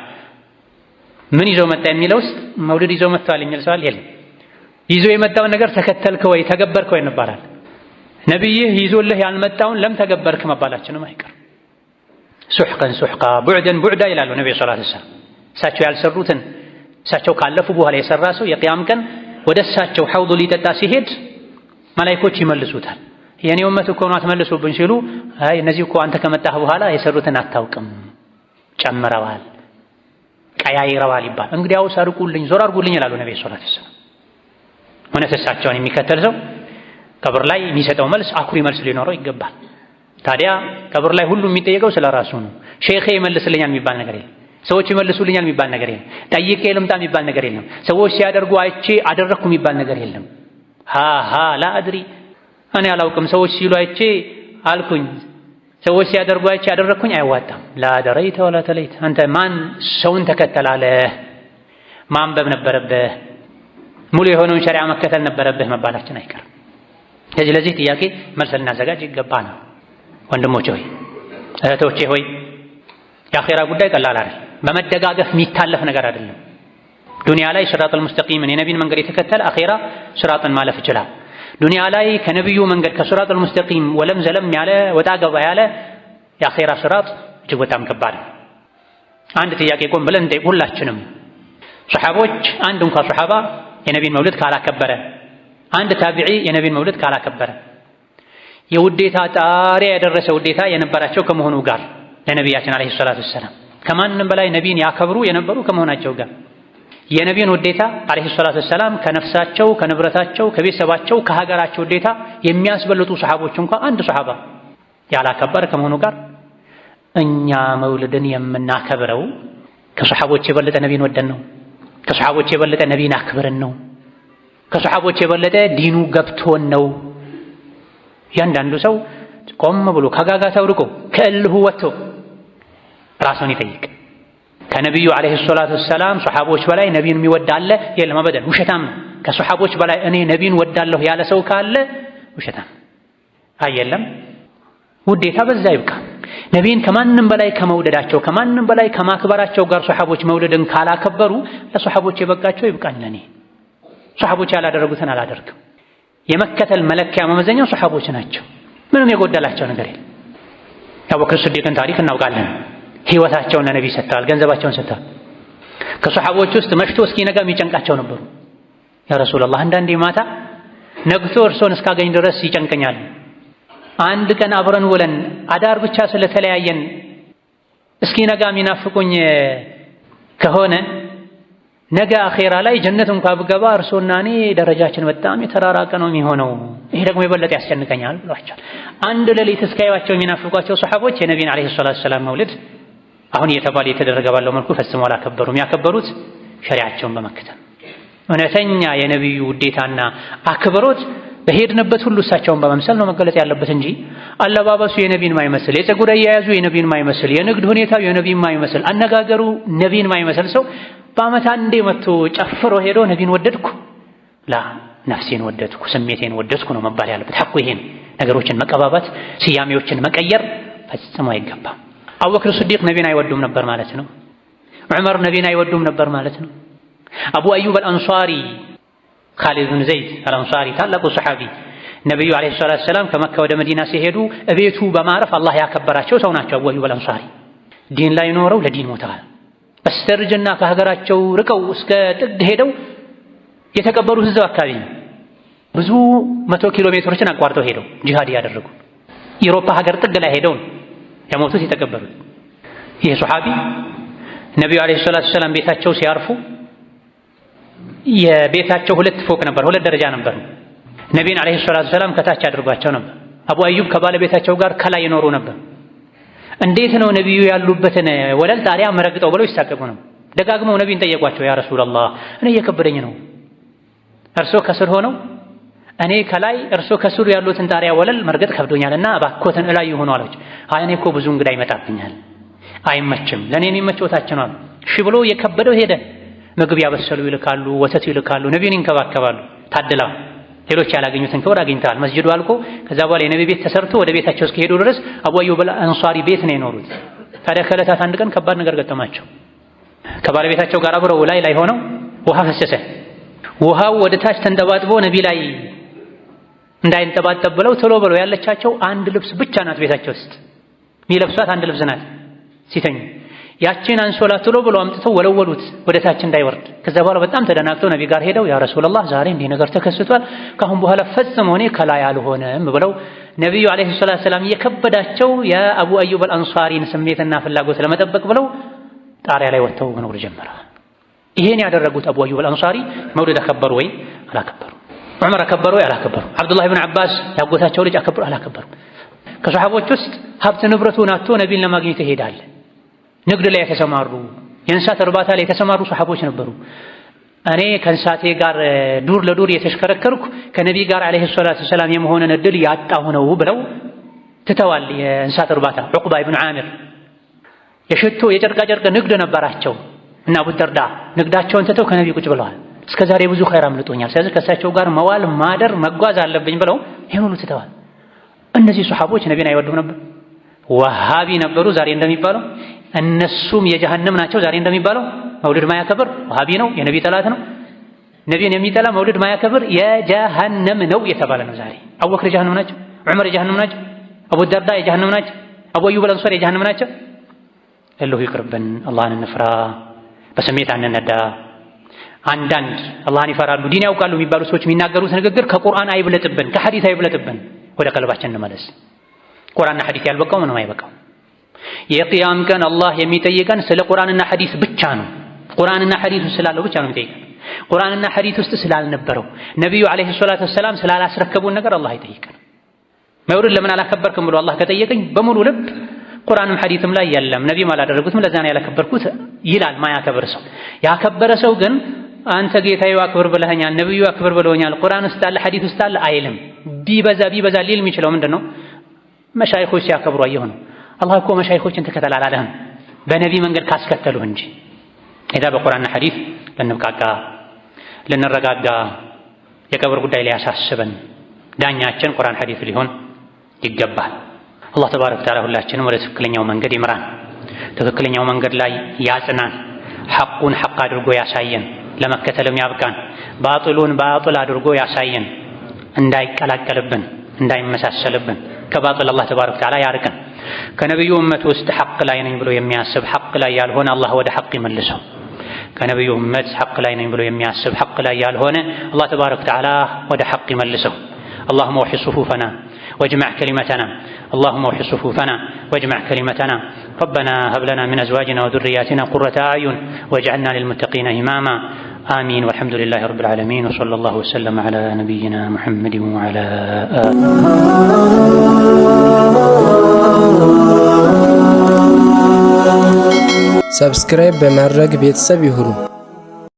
ምን ይዞ መጣ የሚለው ውስጥ መውሊድ ይዞ መጥቷል የሚል ሰው አለ? የለም። ይዞ የመጣውን ነገር ተከተልክ ወይ ተገበርክ ወይ እንባላል። ነቢይህ ይዞልህ ያልመጣውን ለም ተገበርክ መባላችንም አይቀርም። ሱሕቀን ሱሕቃ ቡዕደን ቡዕዳ ይላሉ ነቢዩ ሰለላሁ ዐለይሂ ወሰለም። እሳቸው ያልሰሩትን እሳቸው ካለፉ በኋላ የሰራ ሰው የቅያም ቀን ወደ እሳቸው ሐውዱ ሊጠጣ ሲሄድ መላኢኮች ይመልሱታል። የኔ ኡመት እኮ ነው አትመልሱብን ሲሉ አይ እነዚህ እኮ አንተ ከመጣህ በኋላ የሰሩትን አታውቅም፣ ጨምረዋል፣ ቀያይረዋል ይባል። እንግዲያውስ አርቁልኝ፣ ዞር አርጉልኝ ይላሉ ነቢዩ ሰለላሁ ዐለይሂ ወሰለም። እውነት እሳቸውን የሚከተል ሰው ቀብር ላይ የሚሰጠው መልስ አኩሪ መልስ ሊኖረው ይገባል። ታዲያ ቀብር ላይ ሁሉ የሚጠየቀው ስለ ራሱ ነው። ሼኼ ይመልስልኛል የሚባል ነገር የለም። ሰዎች ይመልሱልኛል የሚባል ነገር የለም። ጠይቄ ልምጣ የሚባል ነገር የለም። ሰዎች ሲያደርጉ አይቼ አደረግኩ የሚባል ነገር የለም። ሃ ላ አድሪ እኔ አላውቅም፣ ሰዎች ሲሉ አይቼ አልኩኝ፣ ሰዎች ሲያደርጉ አይቼ አደረግኩኝ አይዋጣም። ላ ደረይተ ወላ ተለይተ። አንተ ማን ሰውን ተከተላለ? ማንበብ ነበረብህ፣ ሙሉ የሆነውን ሸሪዓ መከተል ነበረብህ መባላችን አይቀርም። ስለዚህ ለዚህ ጥያቄ መልስ ልናዘጋጅ ይገባ ነው። ወንድሞቼ ሆይ እህቶቼ ሆይ የአኼራ ጉዳይ ቀላል አይደል። በመደጋገፍ የሚታለፍ ነገር አይደለም። ዱንያ ላይ ሲራጠል ሙስተቂምን የነቢን መንገድ የተከተለ አኼራ ሲራጥን ማለፍ ይችላል። ዱንያ ላይ ከነቢዩ መንገድ ከሲራጠል ሙስተቂም ወለም ዘለም ያለ ወጣ ገባ ያለ የአኼራ ሲራጥ እጅግ በጣም ከባድ ነው። አንድ ጥያቄ ቆም ብለን እንጠይቅ ሁላችንም። ሶሐቦች አንድ እንኳ ሶሐባ የነቢን መውሊድ ካላከበረ፣ አንድ ታቢዒ የነቢን መውሊድ ካላከበረ የውዴታ ጣሪያ የደረሰ ውዴታ የነበራቸው ከመሆኑ ጋር ለነቢያችን ዓለይሂ ሰላቱ ወሰላም ከማንም በላይ ነቢን ያከብሩ የነበሩ ከመሆናቸው ጋር የነቢን ውዴታ ዓለይሂ ሰላቱ ወሰላም ከነፍሳቸው፣ ከንብረታቸው፣ ከቤተሰባቸው፣ ከሀገራቸው ውዴታ የሚያስበልጡ ሰሐቦች እንኳን አንድ ሰሐባ ያላከበረ ከመሆኑ ጋር እኛ መውሊድን የምናከብረው ከሰሐቦች የበለጠ ነቢን ወደን ነው። ከሰሐቦች የበለጠ ነቢን አክብረን ነው። ከሰሐቦች የበለጠ ዲኑ ገብቶን ነው። ያንዳንዱ ሰው ቆም ብሎ ከጋጋታው ርቆ ከእልሁ ወጥቶ ራሱን ይጠይቅ። ከነቢዩ ዓለይሂ ሰላቱ ወሰላም ሰሐቦች በላይ ነቢን የሚወድ አለ? የለም፣ አበደን፣ ውሸታም ነው። ከሰሐቦች በላይ እኔ ነቢን ወዳለሁ ያለ ሰው ካለ ውሸታም። የለም፣ ውዴታ በዛ ይብቃ። ነቢን ከማንም በላይ ከመውደዳቸው ከማንም በላይ ከማክበራቸው ጋር ሰሐቦች መውደድን ካላከበሩ ለሰሐቦች የበቃቸው ይብቃኝ። ለኔ ሰሐቦች ያላደረጉትን አላደርግም። የመከተል መለኪያ መመዘኛው ሰሐቦች ናቸው። ምንም የጎደላቸው ነገር የለም። የአቡበክር ስዲቅን ታሪክ እናውቃለን። ህይወታቸውን ለነቢ ሰጥተዋል፣ ገንዘባቸውን ሰጥተዋል። ከሰሐቦች ውስጥ መሽቶ እስኪነጋ የሚጨንቃቸው ነበሩ። ያ ረሱላህ አንዳንዴ ማታ ነግቶ እርሶን እስካገኝ ድረስ ይጨንቀኛል። አንድ ቀን አብረን ውለን አዳር ብቻ ስለተለያየን እስኪነጋ የሚናፍቁኝ ከሆነ ነገ አኼራ ላይ ጀነት እንኳ ብገባ እርሶና እኔ ደረጃችን በጣም የተራራቀ ነው የሚሆነው። ይሄ ደግሞ የበለጠ ያስጨንቀኛል ብሏቸዋል። አንድ ሌሊት እስካዩዋቸው የሚናፍቋቸው ሰሐቦች የነቢን ዓለይሂ ሰላቱ ወሰላም መውሊድ አሁን እየተባለ የተደረገ ባለው መልኩ ፈጽመው አላከበሩም። ያከበሩት ሸሪዓቸውን በመከተል እውነተኛ የነቢዩ ውዴታና አክብሮት በሄድንበት ሁሉ እሳቸውን በመምሰል ነው መገለጥ ያለበት እንጂ አለባበሱ የነቢን ማይመስል፣ የፀጉር አያያዙ የነቢን ማይመስል፣ የንግድ ሁኔታው የነቢን ማይመስል፣ አነጋገሩ ነቢን ማይመስል ሰው በዓመት አንዴ መጥቶ ጨፍሮ ሄዶ ነቢን ወደድኩ ላ ነፍሴን ወደድኩ ስሜቴን ወደድኩ ነው መባል ያለበት። ሐቁ ይሄን ነገሮችን መቀባባት፣ ስያሜዎችን መቀየር ፈጽሞ አይገባም። አቡበክር ስዲቅ ነቢን አይወዱም ነበር ማለት ነው። ዑመር ነቢን አይወዱም ነበር ማለት ነው። አቡ አዩብ አልአንሷሪ ኻሊድ ብን ዘይድ አልአንሷሪ ታላቁ ሰሐቢ ነቢዩ ዓለይሂ ሰላቱ ወሰላም ከመካ ወደ መዲና ሲሄዱ እቤቱ በማረፍ አላህ ያከበራቸው ሰው ናቸው። አቡ አዩብ አልአንሷሪ ዲን ላይ ኖረው ለዲን ሞተዋል። በስተርጅና ከሀገራቸው ርቀው እስከ ጥግ ሄደው የተቀበሩት እዛው አካባቢ ነው። ብዙ 100 ኪሎ ሜትሮችን አቋርጠው ሄደው ጂሃድ ያደረጉ ኢሮፓ ሀገር ጥግ ላይ ሄደው የሞቱት የተቀበሩት። ይህ ሱሐቢ ነቢዩ ዓለይሂ ሰላቱ ወሰላም ቤታቸው ሲያርፉ የቤታቸው 2 ፎቅ ነበር፣ 2 ደረጃ ነበር። ነቢዩን ዓለይሂ ሰላቱ ወሰላም ከታች አድርጓቸው ነበር። አቡ አዩብ ከባለቤታቸው ጋር ከላይ ይኖሩ ነበር። እንዴት ነው ነቢዩ ያሉበትን ወለል ጣሪያ መረግጠው ብለው ይሳቀቁ ነው። ደጋግመው ነቢዩን ጠየቋቸው፣ ያ ረሱላህ እኔ እየከበደኝ ነው፣ እርሶ ከስር ሆነው እኔ ከላይ እርሶ ከስሩ ያሉትን ጣሪያ ወለል መርገጥ ከብዶኛልና እባክዎትን እላይ ይሆኑ አለች። አይ እኔ እኮ ብዙ እንግዳ ይመጣብኛል አይመችም፣ ለኔ የሚመቸው ታች ነው። እሺ ብሎ የከበደው ሄደ። ምግብ ያበሰሉ ይልካሉ፣ ወተት ይልካሉ፣ ነብዩን ይንከባከባሉ። ታድላ ሌሎች ያላገኙትን ክብር አግኝተዋል። መስጂዱ አልቆ ከዛ በኋላ የነብይ ቤት ተሰርቶ ወደ ቤታቸው እስከሄዱ ድረስ አቡ አዩብ አልአንሷሪ ቤት ነው የኖሩት። ታዲያ ከዕለታት አንድ ቀን ከባድ ነገር ገጠማቸው። ከባለቤታቸው ጋር አብረው ላይ ሆነው ውሃ ፈሰሰ። ውሃው ወደ ታች ተንጠባጥቦ ነቢ ላይ እንዳይንጠባጠብ ብለው ቶሎ ብለው ያለቻቸው አንድ ልብስ ብቻ ናት ቤታቸው ውስጥ የሚለብሷት አንድ ልብስ ናት ሲተኙ። ያችን አንሶላ ቶሎ ብለው አምጥተው ወለወሉት ወደ ታች እንዳይወርድ። ከዛ በኋላ በጣም ተደናግጠው ነቢ ጋር ሄደው ያ ረሱላህ ዛሬ እንዲህ ነገር ተከስቷል፣ ካሁን በኋላ ፈጽሞ እኔ ከላይ አልሆነም ብለው ነቢዩ አለይሂ ሰላቱ ሰላም የከበዳቸው የአቡ አዩብ አልአንሷሪን ስሜትና ፍላጎት ለመጠበቅ ብለው ጣሪያ ላይ ወጥተው መኖር ጀመረ። ይሄን ያደረጉት አቡ አዩብ አልአንሷሪ መውሊድ አከበሩ ወይ አላከበሩ? ዑመር አከበሩ ወይ አላከበሩ? አብዱላህ ኢብኑ አባስ ያጎታቸው ልጅ አከበሩ አላከበሩ? ከሰሃቦች ውስጥ ሀብት ንብረቱን አጥቶ ነቢን ለማግኘት ይሄዳል። ንግድ ላይ የተሰማሩ የእንስሳት እርባታ ላይ የተሰማሩ ሰሃቦች ነበሩ። እኔ ከእንስሳቴ ጋር ዱር ለዱር የተሽከረከርኩ ከነቢይ ጋር አለይሂ ሰላቱ ሰላም የመሆንን እድል ያጣሁ ነው ብለው ትተዋል። የእንስሳት እርባታ ዑቅባ ኢብኑ ዓሚር የሽቶ የጨርቃጨርቅ ንግድ ነበራቸው እና አቡ ደርዳ ንግዳቸውን ትተው ከነቢይ ቁጭ ብለዋል። እስከ ዛሬ ብዙ ኸይር አምልጦኛል፣ ስለዚህ ከእሳቸው ጋር መዋል ማደር መጓዝ አለብኝ ብለው ይሄን ሁሉ ትተዋል። እነዚህ ሰሃቦች ነቢይን አይወዱም ነበር። ወሃቢ ነበሩ ዛሬ እንደሚባለው። እነሱም የጀሃነም ናቸው ዛሬ እንደሚባለው። መውሊድ ማያከብር ወሃቢ ነው፣ የነቢይ ጠላት ነው። ነቢይን የሚጠላ መውሊድ ማያከብር የጀሃነም ነው የተባለ ነው ዛሬ። አቡበክር የጀሃነም ናቸው፣ ዑመር የጀሃነም ናቸው፣ አቡ ደርዳ የጀሃነም ናቸው፣ አቡ አዩብ አልአንሷሪ የጀሃነም ናቸው። እልሁ ይቅርብን፣ አላህን እንፍራ፣ በስሜት አንነዳ። አንዳንድ አላህን ይፈራሉ ዲን ያውቃሉ የሚባሉ ሰዎች የሚናገሩት ንግግር ከቁርአን አይብለጥብን፣ ከሐዲስ አይብለጥብን። ወደ ቀልባችን እንመለስ። ቁርአንና ሐዲስ ያልበቃው ምንም አይበቃው። የቂያም ቀን አላህ የሚጠይቀን ስለ ቁርአንና ሐዲስ ብቻ ነው። ቁርአንና ሐዲስ ውስጥ ስላለው ብቻ ነው የሚጠይቀን። ቁርአንና ሐዲስ ውስጥ ስላልነበረው ነብዩ አለይሂ ሰላቱ ወሰላም ስላላስረከቡን ነገር አላህ አይጠይቀን። መውሊድ ለምን አላከበርክም ብሎ አላህ ከጠየቀኝ በሙሉ ልብ ቁርአንም ሐዲስም ላይ የለም ነቢይም አላደረጉትም ለዛ ነው ያላከበርኩት ይላል ማያከብር ሰው። ያከበረ ሰው ግን አንተ ጌታዬ አክብር ብለኸኛል፣ ነብዩ አክብር ብለውኛል፣ ቁርአን ውስጥ አለ ሐዲስ ውስጥ አለ አይልም። ቢበዛ ሊል የሚችለው ምንድነው? መሻይኾች ሲያከብሩ አየሁ ነው። አላህ እኮ መሻይኾችን ተከተል አላለህም በነቢ መንገድ ካስከተሉህ እንጂ። ኢዳ በቁርአንና ሐዲስ ልንብቃቃ ልንረጋጋ፣ የቀብር ጉዳይ ሊያሳስበን ዳኛችን ቁርአን ሐዲስ ሊሆን ይገባል። አላህ ተባረከ ወተዓላ ሁላችንም ወደ ትክክለኛው መንገድ ይምራን፣ ትክክለኛው መንገድ ላይ ያጽናን፣ ሐቁን ሐቅ አድርጎ ያሳየን፣ ለመከተልም ያብቃን፣ ባጥሉን ባጥል አድርጎ ያሳየን፣ እንዳይቀላቀልብን እንዳይመሳሰልብን ከባጥል አላህ ተባረከ ወተዓላ ያርቀን። ከነብዩ ኡመት ውስጥ ሐቅ ላይ ነኝ ብሎ የሚያስብ ሐቅ ላይ ያልሆነ አላህ ወደ ሐቅ ይመልሰው። ከነብዩ ኡመት ሐቅ ላይ ነኝ ብሎ የሚያስብ ሐቅ ላይ ያልሆነ አላህ ተባረከ ወተዓላ ወደ ሐቅ ይመልሰው። اللهم وحد صفوفنا واجمع كلمتنا، اللهم وحد صفوفنا واجمع كلمتنا. ربنا هب لنا من أزواجنا وذرياتنا قرة أعين واجعلنا للمتقين إماما. آمين والحمد لله رب العالمين وصلى الله وسلم على نبينا محمد وعلى آله. سبسكرايب بمرق بيتساب يهرو.